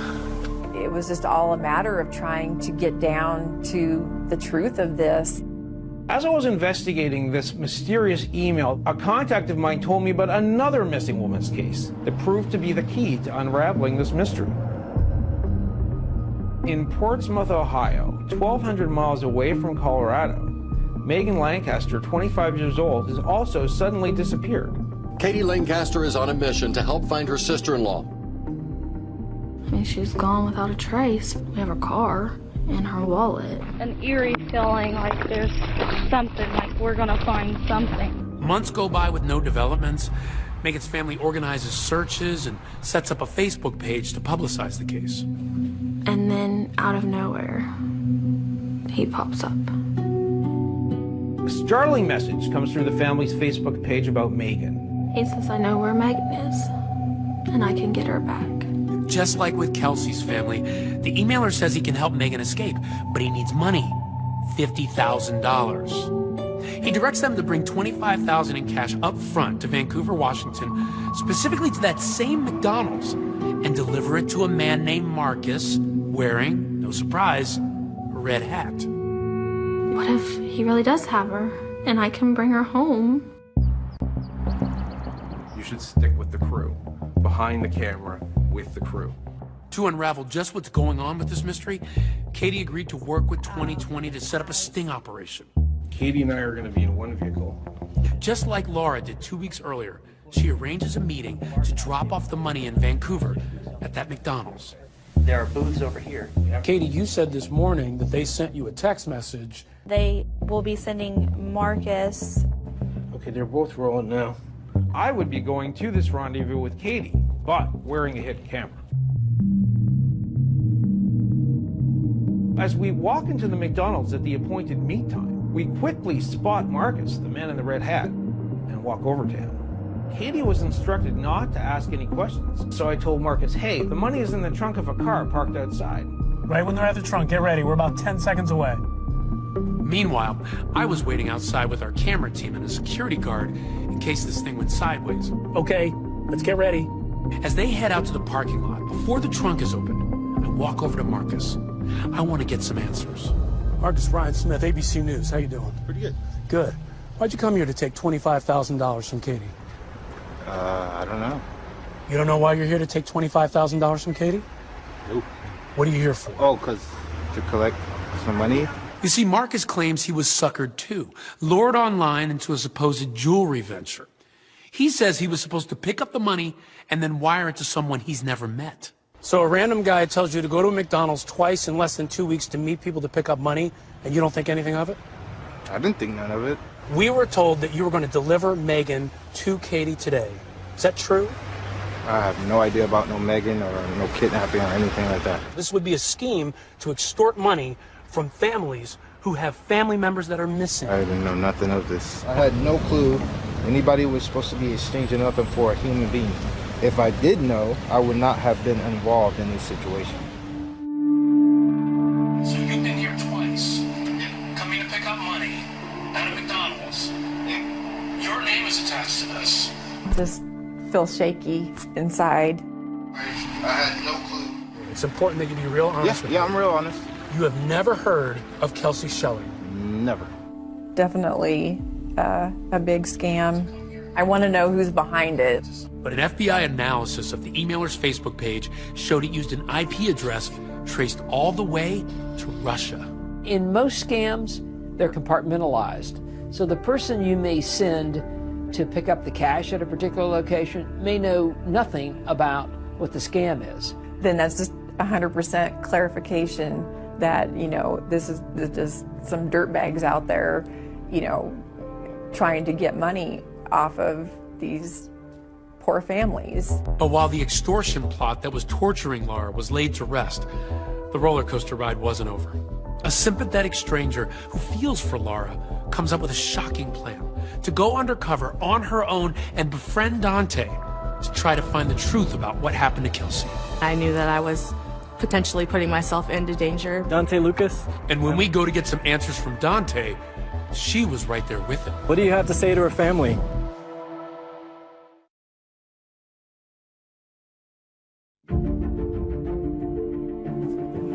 It was just all a matter of trying to get down to the truth of this. As I was investigating this mysterious email, a contact of mine told me about another missing woman's case that proved to be the key to unraveling this mystery. In Portsmouth, Ohio, 1,200 miles away from Colorado, Megan Lancaster, 25 years old, has also suddenly disappeared. Katie Lancaster is on a mission to help find her sister-in-law. She's gone without a trace. We have her car and her wallet. An eerie feeling like there's something, like we're gonna find something. Months go by with no developments. Megan's family organizes searches and sets up a Facebook page to publicize the case. And then, out of nowhere, he pops up. A startling message comes through the family's Facebook page about Megan. He says, I know where Megan is, and I can get her back. Just like with Kelsie's family, the emailer says he can help Megan escape, but he needs money, $50,000. He directs them to bring $25,000 in cash up front to Vancouver, Washington, specifically to that same McDonald's, and deliver it to a man named Marcus, wearing, no surprise, a red hat. What if he really does have her, and I can bring her home. You should stick with the crew, behind the camera, with the crew. To unravel just what's going on with this mystery, Katie agreed to work with 2020 to set up a sting operation. Katie and I are going to be in one vehicle. Just like Laura did 2 weeks earlier, she arranges a meeting to drop off the money in Vancouver at that McDonald's. There are booths over here. Katie, you said this morning that they sent you a text message. They will be sending Marcus. Okay, they're both rolling now. I would be going to this rendezvous with Katie, but wearing a hidden camera. As we walk into the McDonald's at the appointed meet time, we quickly spot Marcus, the man in the red hat, and walk over to him. Katie was instructed not to ask any questions, so I told Marcus, hey, the money is in the trunk of a car parked outside. Right when they're at the trunk, get ready. We're about 10 seconds away. Meanwhile, I was waiting outside with our camera team and a security guard in case this thing went sideways. Okay, let's get ready. As they head out to the parking lot, before the trunk is opened, I walk over to Marcus. I want to get some answers. Marcus, Ryan Smith, ABC News. How you doing? Pretty good. Good. Why'd you come here to take $25,000 from Katie? I don't know. You don't know why you're here to take $25,000 from Katie? Nope. What are you here for? Oh, because to collect some money. You see, Marcus claims he was suckered too, lured online into a supposed jewelry venture. He says he was supposed to pick up the money and then wire it to someone he's never met. So a random guy tells you to go to McDonald's twice in less than 2 weeks to meet people to pick up money, and you don't think anything of it? I didn't think none of it. We were told that you were going to deliver Megan to Katie today. Is that true? I have no idea about no Megan or no kidnapping or anything like that. This would be a scheme to extort money from families who have family members that are missing. I didn't know nothing of this. I had no clue anybody was supposed to be exchanging nothing for a human being. If I did know, I would not have been involved in this situation. So you've been here twice, coming to pick up money at a McDonald's. Your name is attached to this. Just feel shaky inside. I had no clue. It's important that you be real honest with me. Yeah, I'm real honest. You have never heard of Kelsie Schelling? Never. Definitely a big scam. I want to know who's behind it. But an FBI analysis of the emailer's Facebook page showed it used an IP address traced all the way to Russia. In most scams, they're compartmentalized. So the person you may send to pick up the cash at a particular location may know nothing about what the scam is. Then that's just 100% clarification that, you know, this is just some dirtbags out there, you know, trying to get money off of these poor families. But while the extortion plot that was torturing Laura was laid to rest, the roller coaster ride wasn't over. A sympathetic stranger who feels for Laura comes up with a shocking plan to go undercover on her own and befriend Donthe to try to find the truth about what happened to Kelsie. I knew that I was potentially putting myself into danger. Donthe Lucas? And when we go to get some answers from Donthe, she was right there with him. What do you have to say to her family?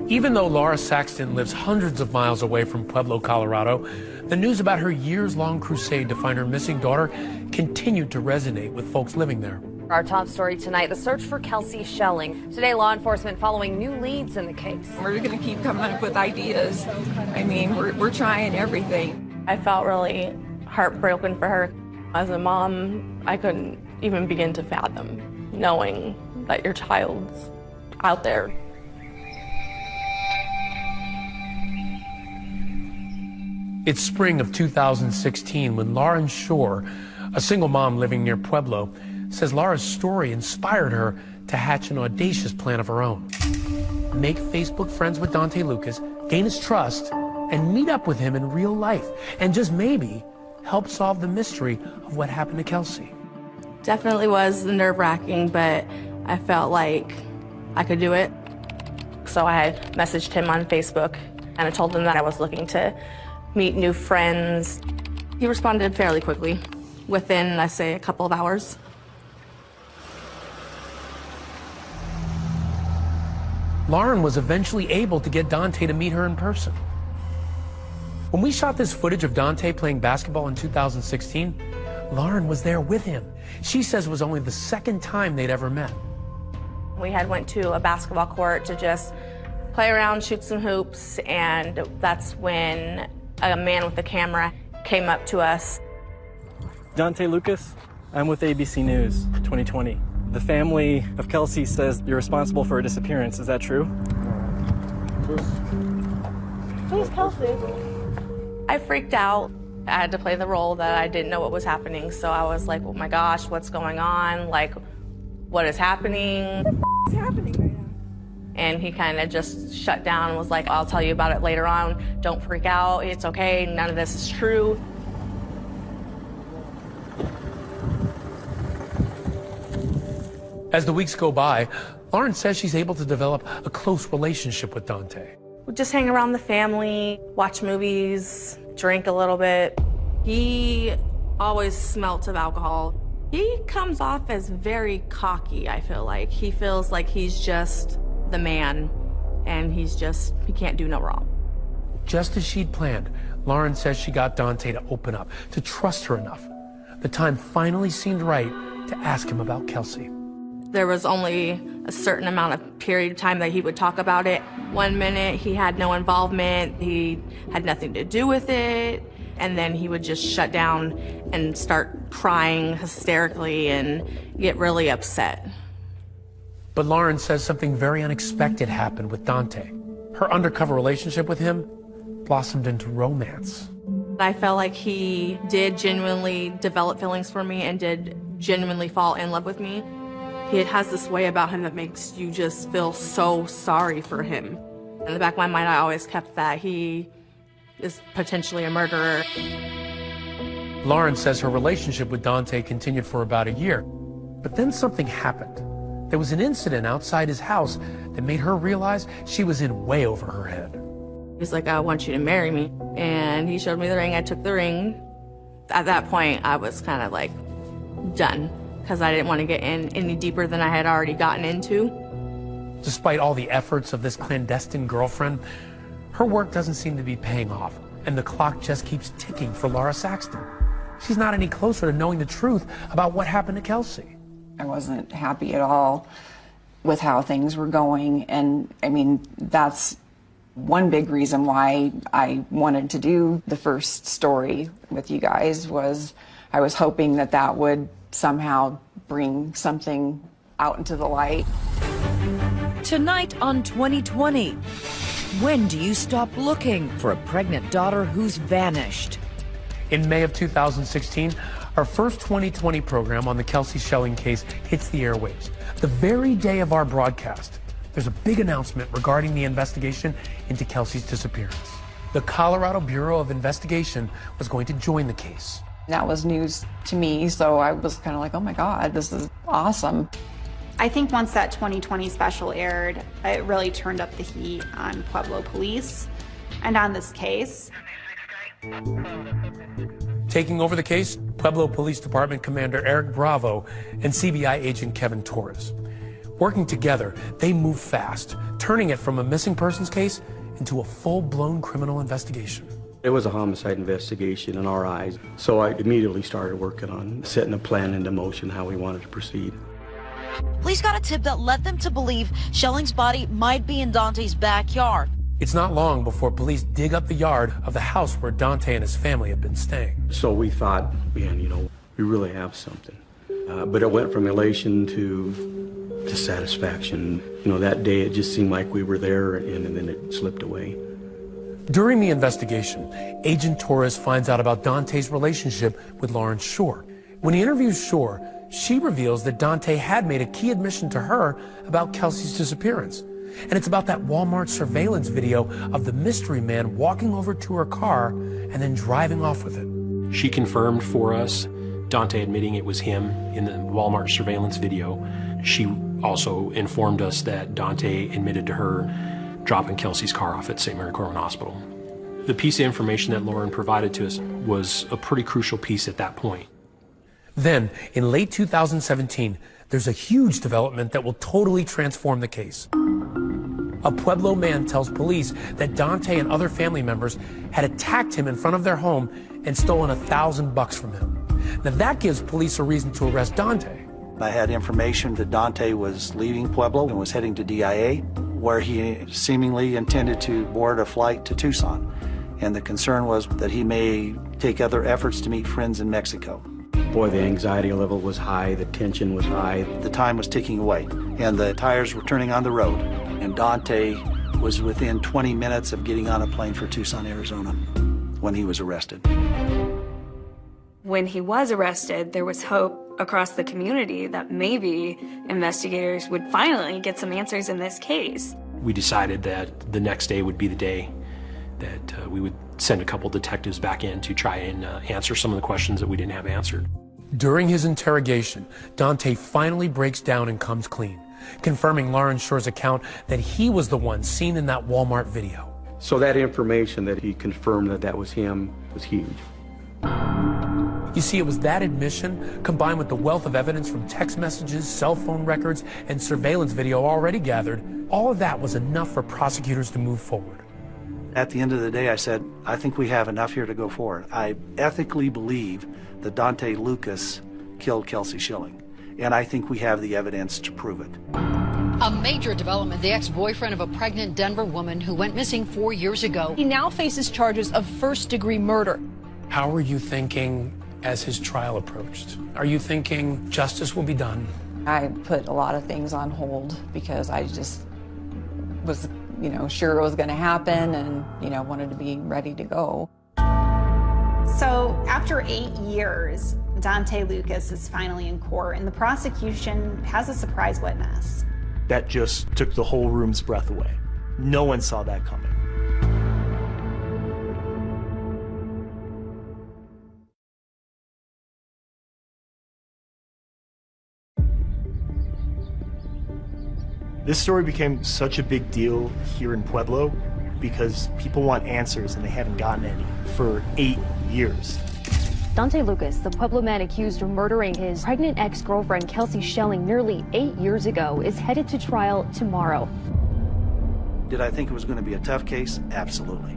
Even though Laura Saxton lives hundreds of miles away from Pueblo, Colorado, the news about her years-long crusade to find her missing daughter continued to resonate with folks living there. Our top story tonight, the search for Kelsie Schelling. Today, law enforcement following new leads in the case. We're going to keep coming up with ideas. I mean, we're trying everything. I felt really heartbroken for her. As a mom, I couldn't even begin to fathom knowing that your child's out there. It's spring of 2016 when Lauren Shore, a single mom living near Pueblo, says Laura's story inspired her to hatch an audacious plan of her own. Make Facebook friends with Donthe Lucas, gain his trust, and meet up with him in real life, and just maybe help solve the mystery of what happened to Kelsie. Definitely was nerve-wracking, but I felt like I could do it. So I had messaged him on Facebook, and I told him that I was looking to meet new friends. He responded fairly quickly, within, I say, a couple of hours. Lauren was eventually able to get Donthe to meet her in person. When we shot this footage of Donthe playing basketball in 2016, Lauren was there with him. She says it was only the second time they'd ever met. We had went to a basketball court to just play around, shoot some hoops, and that's when a man with a camera came up to us. Donthe Lucas, I'm with ABC News 2020. The family of Kelsie says you're responsible for her disappearance. Is that true? Who's Kelsie? I freaked out. I had to play the role that I didn't know what was happening, so I was like, oh my gosh, what's going on? Like, what is happening? What's happening right now? And he kind of just shut down and was like, I'll tell you about it later on. Don't freak out. It's okay. None of this is true. As the weeks go by, Lauren says she's able to develop a close relationship with Donthe. We just hang around the family, watch movies, drink a little bit. He always smelt of alcohol. He comes off as very cocky, I feel like. He feels like he's just the man, and he can't do no wrong. Just as she'd planned, Lauren says she got Donthe to open up, to trust her enough. The time finally seemed right to ask him about Kelsie. There was only a certain amount of period of time that he would talk about it. 1 minute he had no involvement, he had nothing to do with it, and then he would just shut down and start crying hysterically and get really upset. But Lauren says something very unexpected happened with Donthe. Her undercover relationship with him blossomed into romance. I felt like he did genuinely develop feelings for me and did genuinely fall in love with me. He has this way about him that makes you just feel so sorry for him. In the back of my mind, I always kept that he is potentially a murderer. Lauren says her relationship with Donthe continued for about a year, but then something happened. There was an incident outside his house that made her realize she was in way over her head. He's like, I want you to marry me. And he showed me the ring, I took the ring. At that point, I was kind of like done, because I didn't want to get in any deeper than I had already gotten into. Despite all the efforts of this clandestine girlfriend, her work doesn't seem to be paying off, and the clock just keeps ticking for Laura Saxton. She's not any closer to knowing the truth about what happened to Kelsie. I wasn't happy at all with how things were going, and I mean, that's one big reason why I wanted to do the first story with you guys. Was I was hoping that that would somehow bring something out into the light. Tonight on 2020, when do you stop looking for a pregnant daughter who's vanished? In May of 2016, our first 2020 program on the Kelsie Schelling case hits the airwaves. The very day of our broadcast, there's a big announcement regarding the investigation into Kelsie's disappearance. The Colorado Bureau of Investigation was going to join the case. That was news to me, so I was kind of like, oh my God, this is awesome. I think once that 2020 special aired, it really turned up the heat on Pueblo Police and on this case. Taking over the case, Pueblo Police Department Commander Eric Bravo and CBI agent Kevin Torres. Working together, they moved fast, turning it from a missing persons case into a full-blown criminal investigation. It was a homicide investigation in our eyes, so I immediately started working on setting a plan into motion how we wanted to proceed. Police got a tip that led them to believe Schelling's body might be in Donthe's backyard. It's not long before police dig up the yard of the house where Donthe and his family had been staying. So we thought, man, you know, we really have something. But it went from elation to satisfaction. You know, that day it just seemed like we were there, and then it slipped away. During the investigation, Agent Torres finds out about Donthe's relationship with Lawrence Shore. When he interviews Shore, she reveals that Donthe had made a key admission to her about Kelsie's disappearance. And it's about that Walmart surveillance video of the mystery man walking over to her car and then driving off with it. She confirmed for us, Donthe admitting it was him in the Walmart surveillance video. She also informed us that Donthe admitted to her dropping Kelsie's car off at St. Mary Corwin Hospital. The piece of information that Lauren provided to us was a pretty crucial piece at that point. Then, in late 2017, there's a huge development that will totally transform the case. A Pueblo man tells police that Donthe and other family members had attacked him in front of their home and stolen $1,000 from him. Now that gives police a reason to arrest Donthe. I had information that Donthe was leaving Pueblo and was heading to DIA, where he seemingly intended to board a flight to Tucson. And the concern was that he may take other efforts to meet friends in Mexico. Boy, the anxiety level was high, the tension was high. The time was ticking away, and the tires were turning on the road. And Donthe was within 20 minutes of getting on a plane for Tucson, Arizona, when he was arrested. When he was arrested, there was hope across the community that maybe investigators would finally get some answers in this case. We decided that the next day would be the day that we would send a couple detectives back in to try and answer some of the questions that we didn't have answered. During his interrogation, Donthe finally breaks down and comes clean, confirming Lauren Shore's account that he was the one seen in that Walmart video. So that information that he confirmed that that was him was huge. You see, it was that admission, combined with the wealth of evidence from text messages, cell phone records, and surveillance video already gathered, all of that was enough for prosecutors to move forward. At the end of the day, I said, I think we have enough here to go forward. I ethically believe that Donthe Lucas killed Kelsie Schelling, and I think we have the evidence to prove it. A major development, the ex-boyfriend of a pregnant Denver woman who went missing 4 years ago. He now faces charges of first-degree murder. How were you thinking as his trial approached? Are you thinking justice will be done? I put a lot of things on hold because I just was, sure it was going to happen and, wanted to be ready to go. So after 8 years, Donthe Lucas is finally in court, and the prosecution has a surprise witness. That just took the whole room's breath away. No one saw that coming. This story became such a big deal here in Pueblo because people want answers and they haven't gotten any for 8 years. Donthe Lucas, the Pueblo man accused of murdering his pregnant ex-girlfriend Kelsie Schelling nearly 8 years ago, is headed to trial tomorrow. Did I think it was going to be a tough case? Absolutely.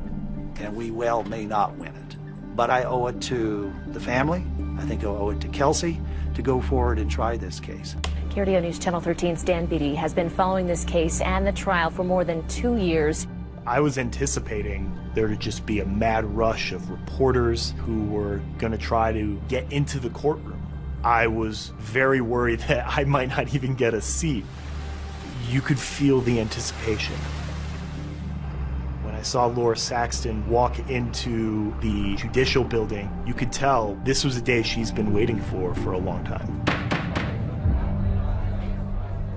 And we well may not win it. But I owe it to the family, I think I owe it to Kelsie, to go forward and try this case. KRDO News Channel 13's Dan Beatty has been following this case and the trial for more than 2 years. I was anticipating there to just be a mad rush of reporters who were going to try to get into the courtroom. I was very worried that I might not even get a seat. You could feel the anticipation. When I saw Laura Saxton walk into the judicial building, you could tell this was a day she's been waiting for a long time.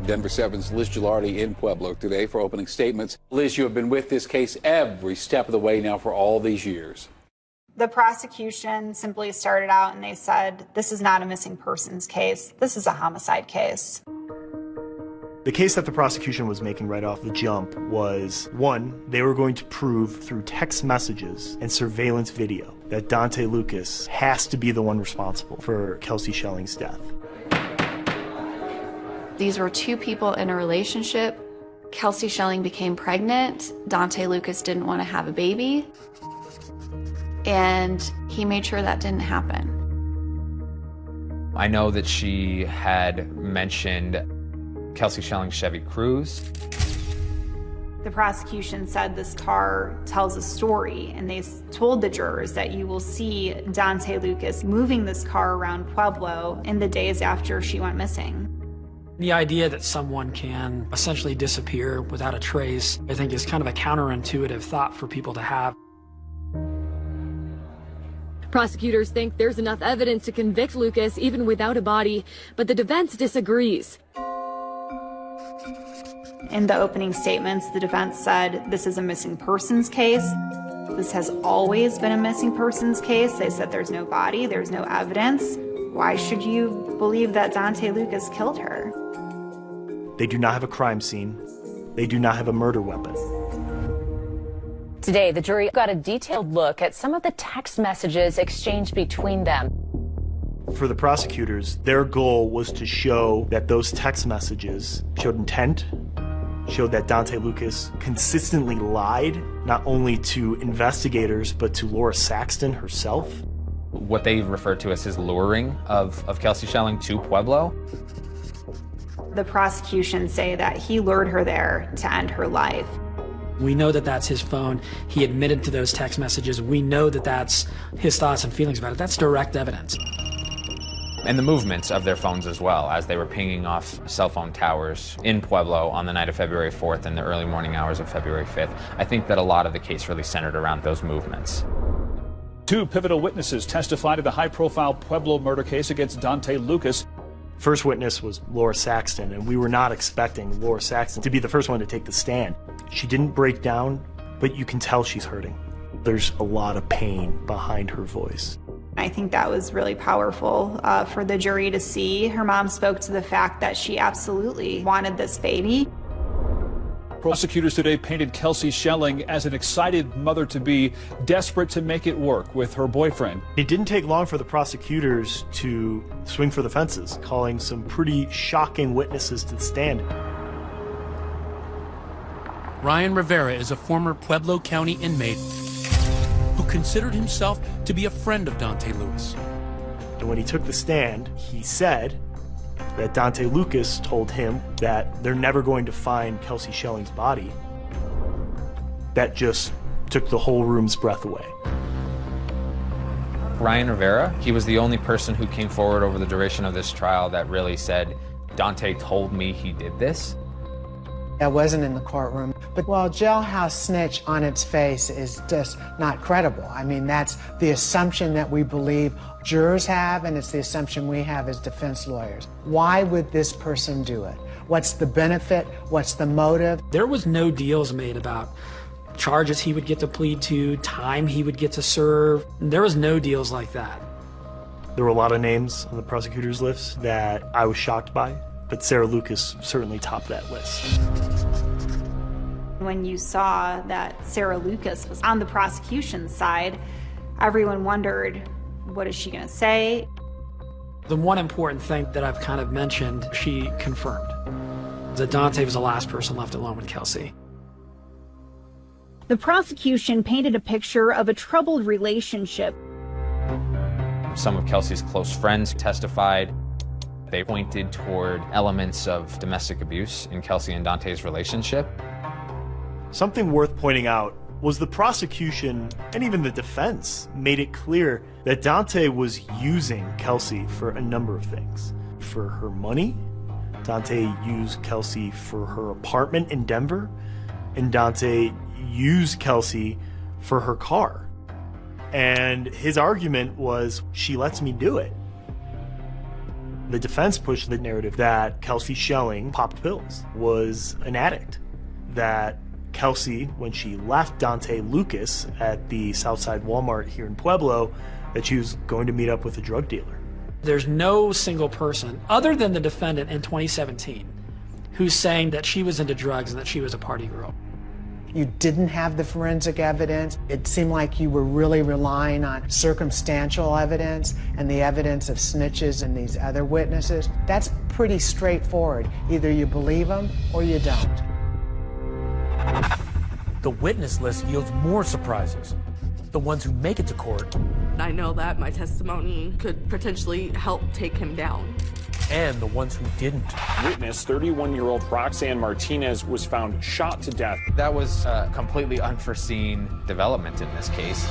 Denver 7's Liz Gilardi in Pueblo today for opening statements. Liz, you have been with this case every step of the way now for all these years. The prosecution simply started out and they said, this is not a missing persons case. This is a homicide case. The case that the prosecution was making right off the jump was, one, they were going to prove through text messages and surveillance video that Donthe Lucas has to be the one responsible for Kelsie Schelling's death. These were two people in a relationship. Kelsie Schelling became pregnant. Donthe Lucas didn't want to have a baby. And he made sure that didn't happen. I know that she had mentioned Kelsie Schelling's Chevy Cruze. The prosecution said this car tells a story, and they told the jurors that you will see Donthe Lucas moving this car around Pueblo in the days after she went missing. The idea that someone can essentially disappear without a trace, I think, is kind of a counterintuitive thought for people to have. Prosecutors think there's enough evidence to convict Lucas even without a body, but the defense disagrees. In the opening statements, the defense said this is a missing persons case. This has always been a missing persons case. They said there's no body, there's no evidence. Why should you believe that Donthe Lucas killed her? They do not have a crime scene. They do not have a murder weapon. Today, the jury got a detailed look at some of the text messages exchanged between them. For the prosecutors, their goal was to show that those text messages showed intent showed that Donthe Lucas consistently lied, not only to investigators, but to Laura Saxton herself. What they refer to as his luring of Kelsie Schelling to Pueblo. The prosecution say that he lured her there to end her life. We know that that's his phone. He admitted to those text messages. We know that that's his thoughts and feelings about it. That's direct evidence. And the movements of their phones as well, as they were pinging off cell phone towers in Pueblo on the night of February 4th and the early morning hours of February 5th. I think that a lot of the case really centered around those movements. 2 pivotal witnesses testified in the high-profile Pueblo murder case against Donthe Lucas. First witness was Laura Saxton, and we were not expecting Laura Saxton to be the first one to take the stand. She didn't break down, but you can tell she's hurting. There's a lot of pain behind her voice. I think that was really powerful for the jury to see. Her mom spoke to the fact that she absolutely wanted this baby. Prosecutors today painted Kelsie Schelling as an excited mother-to-be, desperate to make it work with her boyfriend. It didn't take long for the prosecutors to swing for the fences, calling some pretty shocking witnesses to the stand. Ryan Rivera is a former Pueblo County inmate who considered himself to be a friend of Donthe Lucas. And when he took the stand, he said that Donthe Lucas told him that they're never going to find Kelsie Schelling's body. That just took the whole room's breath away. Ryan Rivera, he was the only person who came forward over the duration of this trial that really said, Donthe told me he did this. I wasn't in the courtroom, but well, jailhouse snitch on its face is just not credible. I mean, that's the assumption that we believe jurors have, and it's the assumption we have as defense lawyers. Why would this person do it? What's the benefit? What's the motive? There was no deals made about charges he would get to plead to, time he would get to serve. There was no deals like that. There were a lot of names on the prosecutor's list that I was shocked by, but Sarah Lucas certainly topped that list. When you saw that Sarah Lucas was on the prosecution's side, everyone wondered, what is she going to say? The one important thing that I've kind of mentioned, she confirmed that Donthe was the last person left alone with Kelsie. The prosecution painted a picture of a troubled relationship. Some of Kelsie's close friends testified. They pointed toward elements of domestic abuse in Kelsie and Donte's relationship. Something worth pointing out was the prosecution and even the defense made it clear that Donthe was using Kelsie for a number of things. For her money, Donthe used Kelsie for her apartment in Denver, and Donthe used Kelsie for her car. And his argument was, she lets me do it. The defense pushed the narrative that Kelsie Schelling popped pills, was an addict, that Kelsie, when she left Donthe Lucas at the Southside Walmart here in Pueblo, that she was going to meet up with a drug dealer. There's no single person, other than the defendant in 2017, who's saying that she was into drugs and that she was a party girl. You didn't have the forensic evidence. It seemed like you were really relying on circumstantial evidence and the evidence of snitches and these other witnesses. That's pretty straightforward. Either you believe them or you don't. The witness list yields more surprises. The ones who make it to court. I know that my testimony could potentially help take him down. And the ones who didn't. Witness 31-year-old Roxanne Martinez was found shot to death. That was a completely unforeseen development in this case.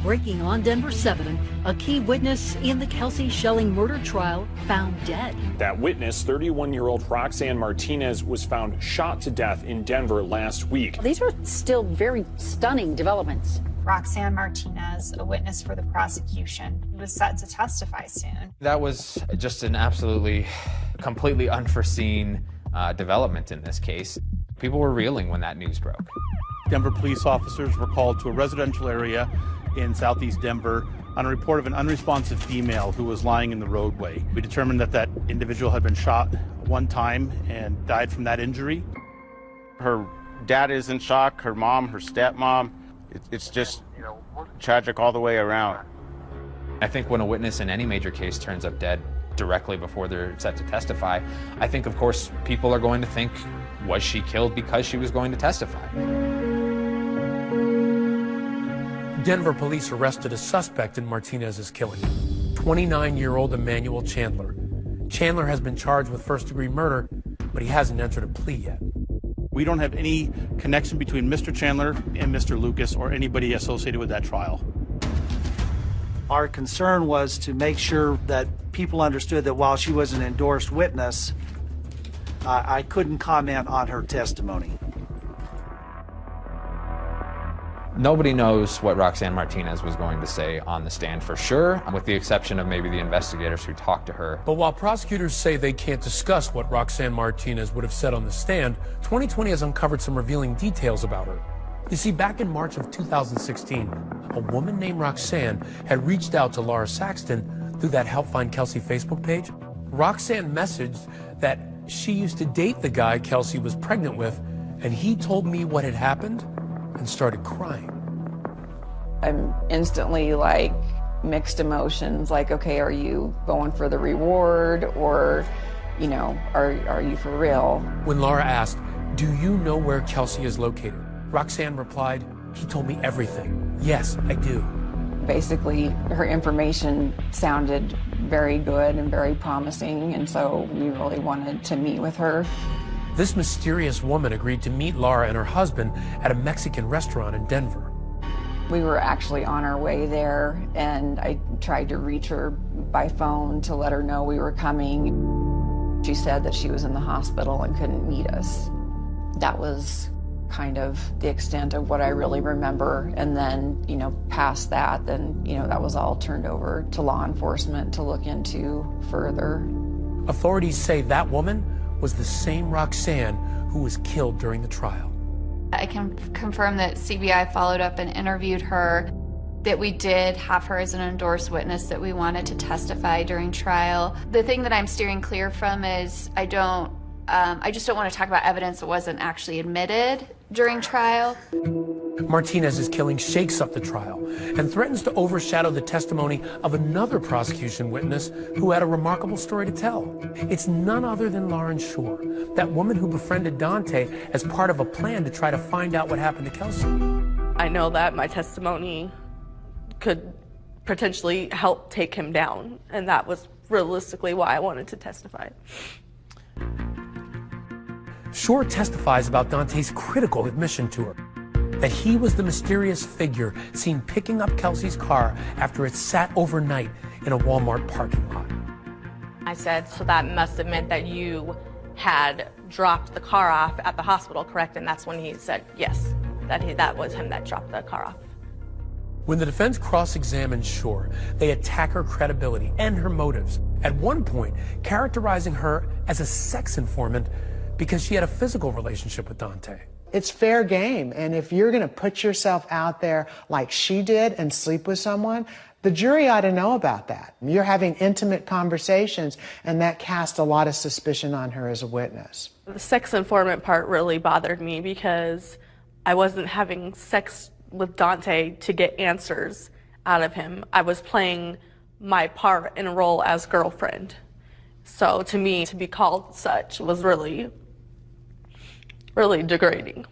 Breaking on Denver 7, a key witness in the Kelsie Schelling murder trial found dead. That witness, 31-year-old Roxanne Martinez, was found shot to death in Denver last week. These are still very stunning developments. Roxanne Martinez, a witness for the prosecution, who was set to testify soon. That was just an absolutely, completely unforeseen development in this case. People were reeling when that news broke. Denver police officers were called to a residential area in southeast Denver on a report of an unresponsive female who was lying in the roadway. We determined that that individual had been shot one time and died from that injury. Her dad is in shock, her mom, her stepmom. It's just tragic all the way around. I think when a witness in any major case turns up dead directly before they're set to testify, I think, of course, people are going to think, was she killed because she was going to testify? Denver police arrested a suspect in Martinez's killing, 29-year-old Emmanuel Chandler. Chandler has been charged with first-degree murder, but he hasn't entered a plea yet. We don't have any connection between Mr. Chandler and Mr. Lucas or anybody associated with that trial. Our concern was to make sure that people understood that while she was an endorsed witness, I couldn't comment on her testimony. Nobody knows what Roxanne Martinez was going to say on the stand for sure, with the exception of maybe the investigators who talked to her. But while prosecutors say they can't discuss what Roxanne Martinez would have said on the stand, 2020 has uncovered some revealing details about her. You see, back in March of 2016, a woman named Roxanne had reached out to Laura Saxton through that Help Find Kelsie Facebook page. Roxanne messaged that she used to date the guy Kelsie was pregnant with, and he told me what had happened and started crying. I'm instantly like mixed emotions, like, okay, are you going for the reward, or, you know, are you for real? When Laura asked, do you know where Kelsie is located? Roxanne replied, he told me everything. Yes, I do. Basically, her information sounded very good and very promising, and so we really wanted to meet with her. This mysterious woman agreed to meet Laura and her husband at a Mexican restaurant in Denver. We were actually on our way there, and I tried to reach her by phone to let her know we were coming. She said that she was in the hospital and couldn't meet us. That was kind of the extent of what I really remember. And then, you know, past that, then, you know, that was all turned over to law enforcement to look into further. Authorities say that woman was the same Roxanne who was killed during the trial. I can confirm that CBI followed up and interviewed her, that we did have her as an endorsed witness, that we wanted to testify during trial. The thing that I'm steering clear from is I just don't want to talk about evidence that wasn't actually admitted during trial. Martinez's killing shakes up the trial and threatens to overshadow the testimony of another prosecution witness who had a remarkable story to tell. It's none other than Lauren Shore, that woman who befriended Donthe as part of a plan to try to find out what happened to Kelsie. I know that my testimony could potentially help take him down, and that was realistically why I wanted to testify. Shore testifies about Donthe's critical admission to her, that he was the mysterious figure seen picking up Kelsie's car after it sat overnight in a Walmart parking lot. I said, so that must have meant that you had dropped the car off at the hospital, correct? And that's when he said, yes, that was him that dropped the car off. When the defense cross-examined Shore, they attack her credibility and her motives, at one point characterizing her as a sex informant because she had a physical relationship with Donthe. It's fair game, and if you're going to put yourself out there like she did and sleep with someone, the jury ought to know about that. You're having intimate conversations, and that cast a lot of suspicion on her as a witness. The sex informant part really bothered me because I wasn't having sex with Donthe to get answers out of him. I was playing my part and role as girlfriend. So to me, to be called such was really degrading.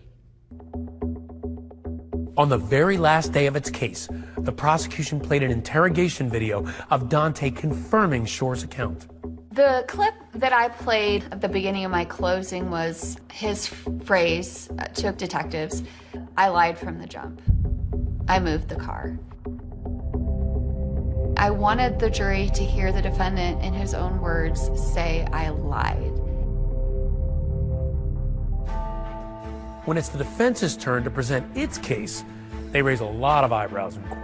On the very last day of its case, the prosecution played an interrogation video of Donthe confirming Shore's account. The clip that I played at the beginning of my closing was his phrase to detectives, "I lied from the jump. I moved the car." I wanted the jury to hear the defendant, in his own words, say, "I lied." When it's the defense's turn to present its case, they raise a lot of eyebrows in court.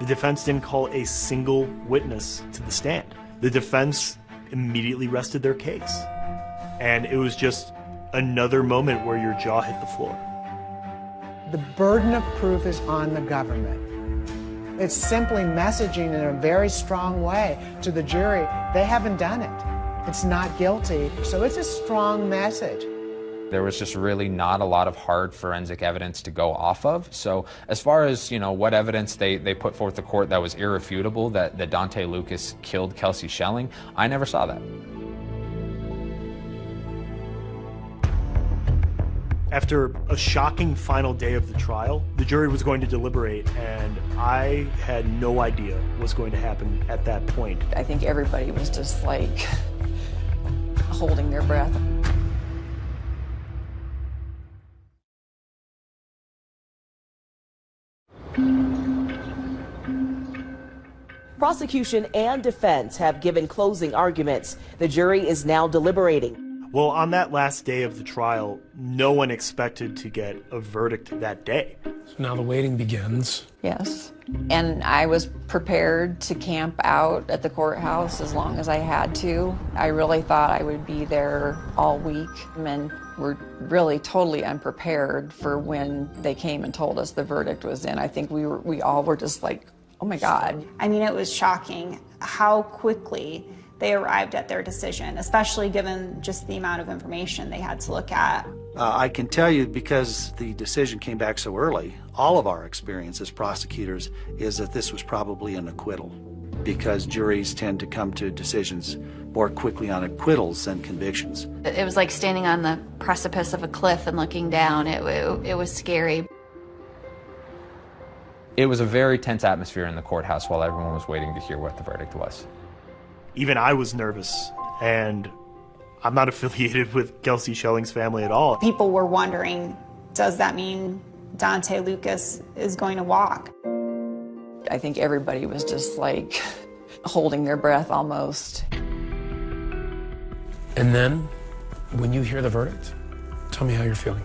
The defense didn't call a single witness to the stand. The defense immediately rested their case. And it was just another moment where your jaw hit the floor. The burden of proof is on the government. It's simply messaging in a very strong way to the jury, they haven't done it. It's not guilty. So it's a strong message. There was just really not a lot of hard forensic evidence to go off of. So as far as, what evidence they put forth to court that was irrefutable, that Donthe Lucas killed Kelsie Schelling, I never saw that. After a shocking final day of the trial, the jury was going to deliberate, and I had no idea what was going to happen at that point. I think everybody was just like holding their breath. Prosecution and defense have given closing arguments. The jury is now deliberating. Well, on that last day of the trial, no one expected to get a verdict that day. So now the waiting begins. Yes. And I was prepared to camp out at the courthouse as long as I had to. I really thought I would be there all week, and we're really totally unprepared for when they came and told us the verdict was in. I think we all were just like, oh my God. I mean, it was shocking how quickly they arrived at their decision, especially given just the amount of information they had to look at. I can tell you, because the decision came back so early, all of our experience as prosecutors is that this was probably an acquittal, because juries tend to come to decisions more quickly on acquittals than convictions. It was like standing on the precipice of a cliff and looking down. It was scary. It was a very tense atmosphere in the courthouse while everyone was waiting to hear what the verdict was. Even I was nervous, and I'm not affiliated with Kelsie Schelling's family at all. People were wondering, does that mean Donthe Lucas is going to walk? I think everybody was just like holding their breath almost. And then, when you hear the verdict, tell me how you're feeling.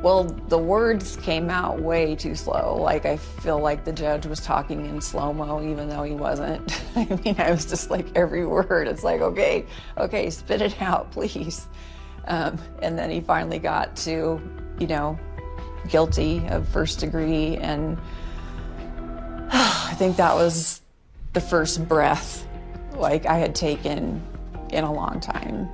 Well, the words came out way too slow. Like, I feel like the judge was talking in slow-mo, even though he wasn't. I mean, I was just like, every word, it's like, okay, spit it out, please. And then he finally got to, guilty of first degree, and I think that was the first breath like I had taken in a long time.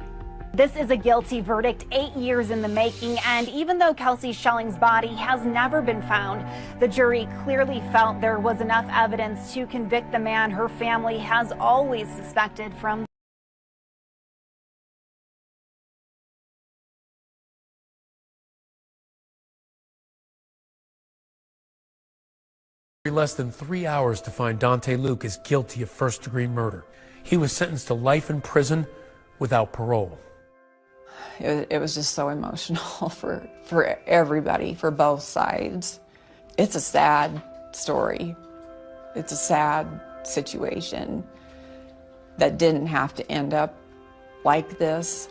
This is a guilty verdict 8 years in the making, and even though Kelsie Schelling's body has never been found, the jury clearly felt there was enough evidence to convict the man her family has always suspected from. Less than 3 hours to find Donthe Lucas guilty of first-degree murder. He was sentenced to life in prison without parole. It was just so emotional for everybody, for both sides. It's a sad story. It's a sad situation that didn't have to end up like this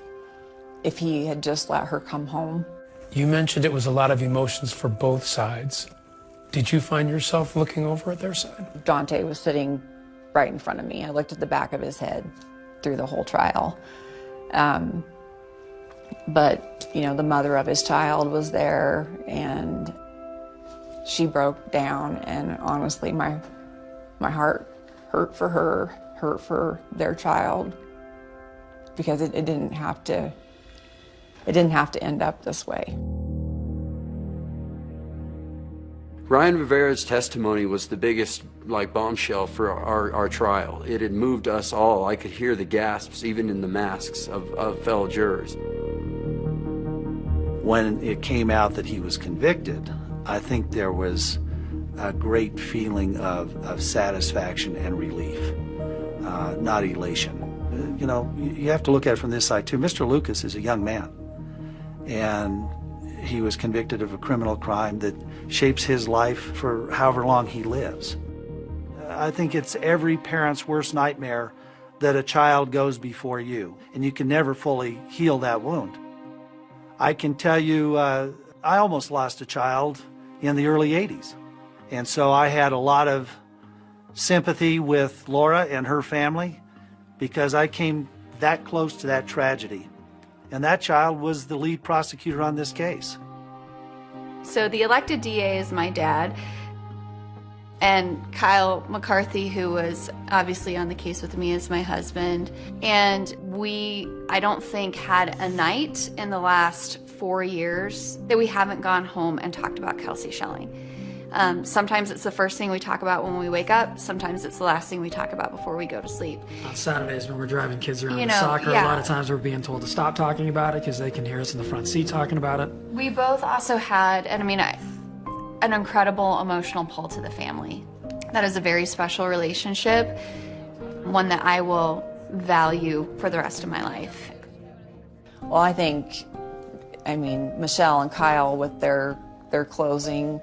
if he had just let her come home. You mentioned it was a lot of emotions for both sides. Did you find yourself looking over at their side? Donthe was sitting right in front of me. I looked at the back of his head through the whole trial. But, the mother of his child was there, and she broke down, and honestly, my heart hurt for her, hurt for their child, because it didn't have to end up this way. Ryan Rivera's testimony was the biggest bombshell for our trial. It had moved us all. I could hear the gasps even in the masks of fellow jurors. When it came out that he was convicted, I think there was a great feeling of satisfaction and relief, not elation. You have to look at it from this side too. Mr. Lucas is a young man, and he was convicted of a criminal crime that shapes his life for however long he lives. I think it's every parent's worst nightmare that a child goes before you, and you can never fully heal that wound. I can tell you, I almost lost a child in the early 80s. And so I had a lot of sympathy with Laura and her family, because I came that close to that tragedy. And that child was the lead prosecutor on this case. So the elected DA is my dad, And Kyle McCarthy, who was obviously on the case with me, is my husband. And we, I don't think, had a night in the last 4 years that we haven't gone home and talked about Kelsie Schelling. Sometimes it's the first thing we talk about when we wake up. Sometimes it's the last thing we talk about before we go to sleep. On Saturdays when we're driving kids around to soccer, a lot of times we're being told to stop talking about it because they can hear us in the front seat talking about it. We both also had, and I mean, an incredible emotional pull to the family. That is a very special relationship, one that I will value for the rest of my life. Well, I think, Michelle and Kyle with their closing,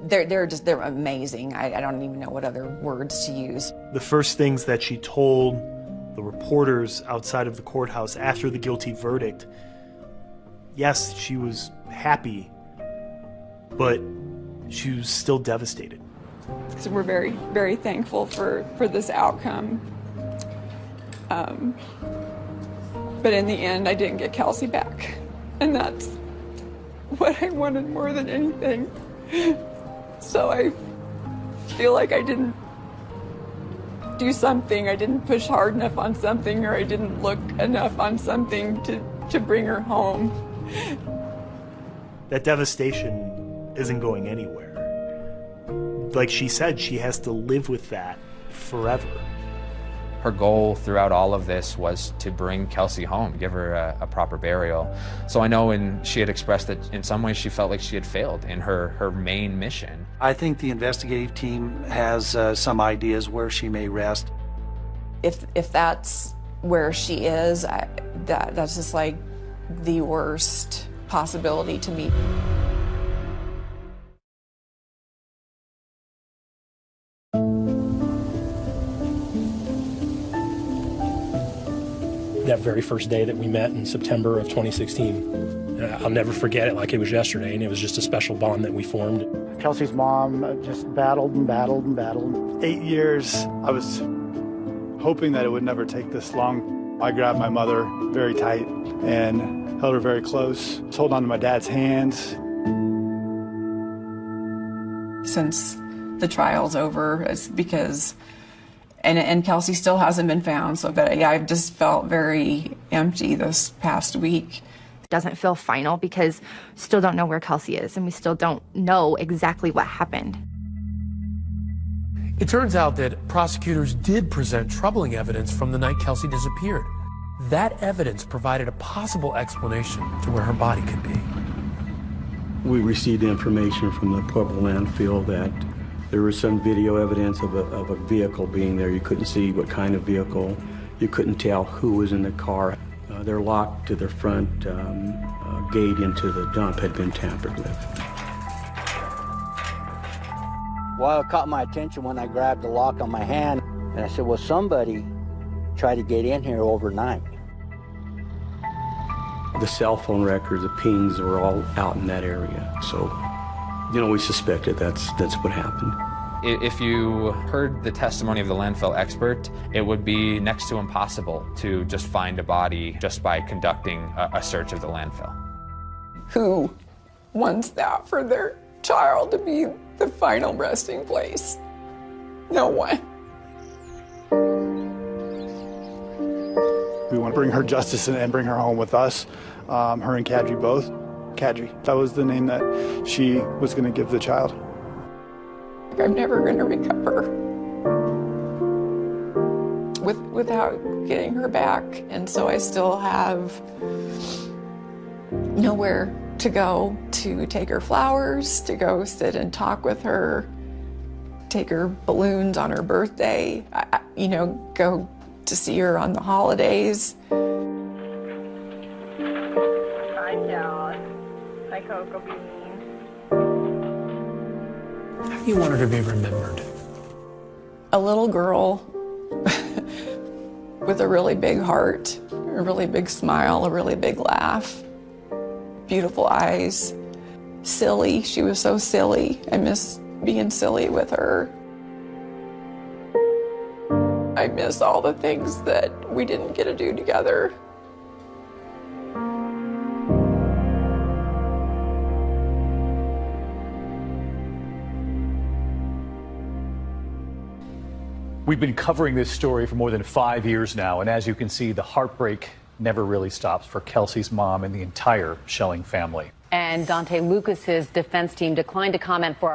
they're amazing. I don't even know what other words to use. The first things that she told the reporters outside of the courthouse after the guilty verdict, yes, she was happy, but she was still devastated. So we're very, very thankful for this outcome. But in the end, I didn't get Kelsie back. And that's what I wanted more than anything. So I feel like I didn't do something, I didn't push hard enough on something, or I didn't look enough on something to bring her home. That devastation isn't going anywhere. Like she said, she has to live with that forever. Her goal throughout all of this was to bring Kelsie home, give her a proper burial. So I know she had expressed that in some ways she felt like she had failed in her main mission. I think the investigative team has some ideas where she may rest. If that's where she is, that's just like the worst possibility to me. That very first day that we met in September of 2016. I'll never forget it like it was yesterday, and it was just a special bond that we formed. Kelsie's mom just battled and battled and battled. 8 years, I was hoping that it would never take this long. I grabbed my mother very tight and held her very close. I was holding on to my dad's hands. Since the trial's over, it's because And Kelsie still hasn't been found, but I've just felt very empty this past week. It doesn't feel final because we still don't know where Kelsie is, and we still don't know exactly what happened. It turns out that prosecutors did present troubling evidence from the night Kelsie disappeared. That evidence provided a possible explanation to where her body could be. We received information from the Pueblo landfill that there was some video evidence of a vehicle being there. You couldn't see what kind of vehicle. You couldn't tell who was in the car. Their lock to their front gate into the dump had been tampered with. Well, it caught my attention when I grabbed the lock on my hand, and I said, well, somebody tried to get in here overnight. The cell phone records, the pings were all out in that area. So, we suspected that's what happened. If you heard the testimony of the landfill expert, it would be next to impossible to just find a body just by conducting a search of the landfill. Who wants that for their child to be the final resting place? No one. We want to bring her justice and bring her home with us, her and Kadri both. Kadri, that was the name that she was going to give the child. I'm never going to recover without getting her back, and so I still have nowhere to go to take her flowers, to go sit and talk with her, take her balloons on her birthday, go to see her on the holidays. Hi, Dad. Hi, Coco Bean. How do you want her to be remembered? A little girl with a really big heart, a really big smile, a really big laugh, beautiful eyes, silly. She was so silly. I miss being silly with her. I miss all the things that we didn't get to do together. We've been covering this story for more than 5 years now, and as you can see, the heartbreak never really stops for Kelsie's mom and the entire Schelling family. And Donthe Lucas's defense team declined to comment for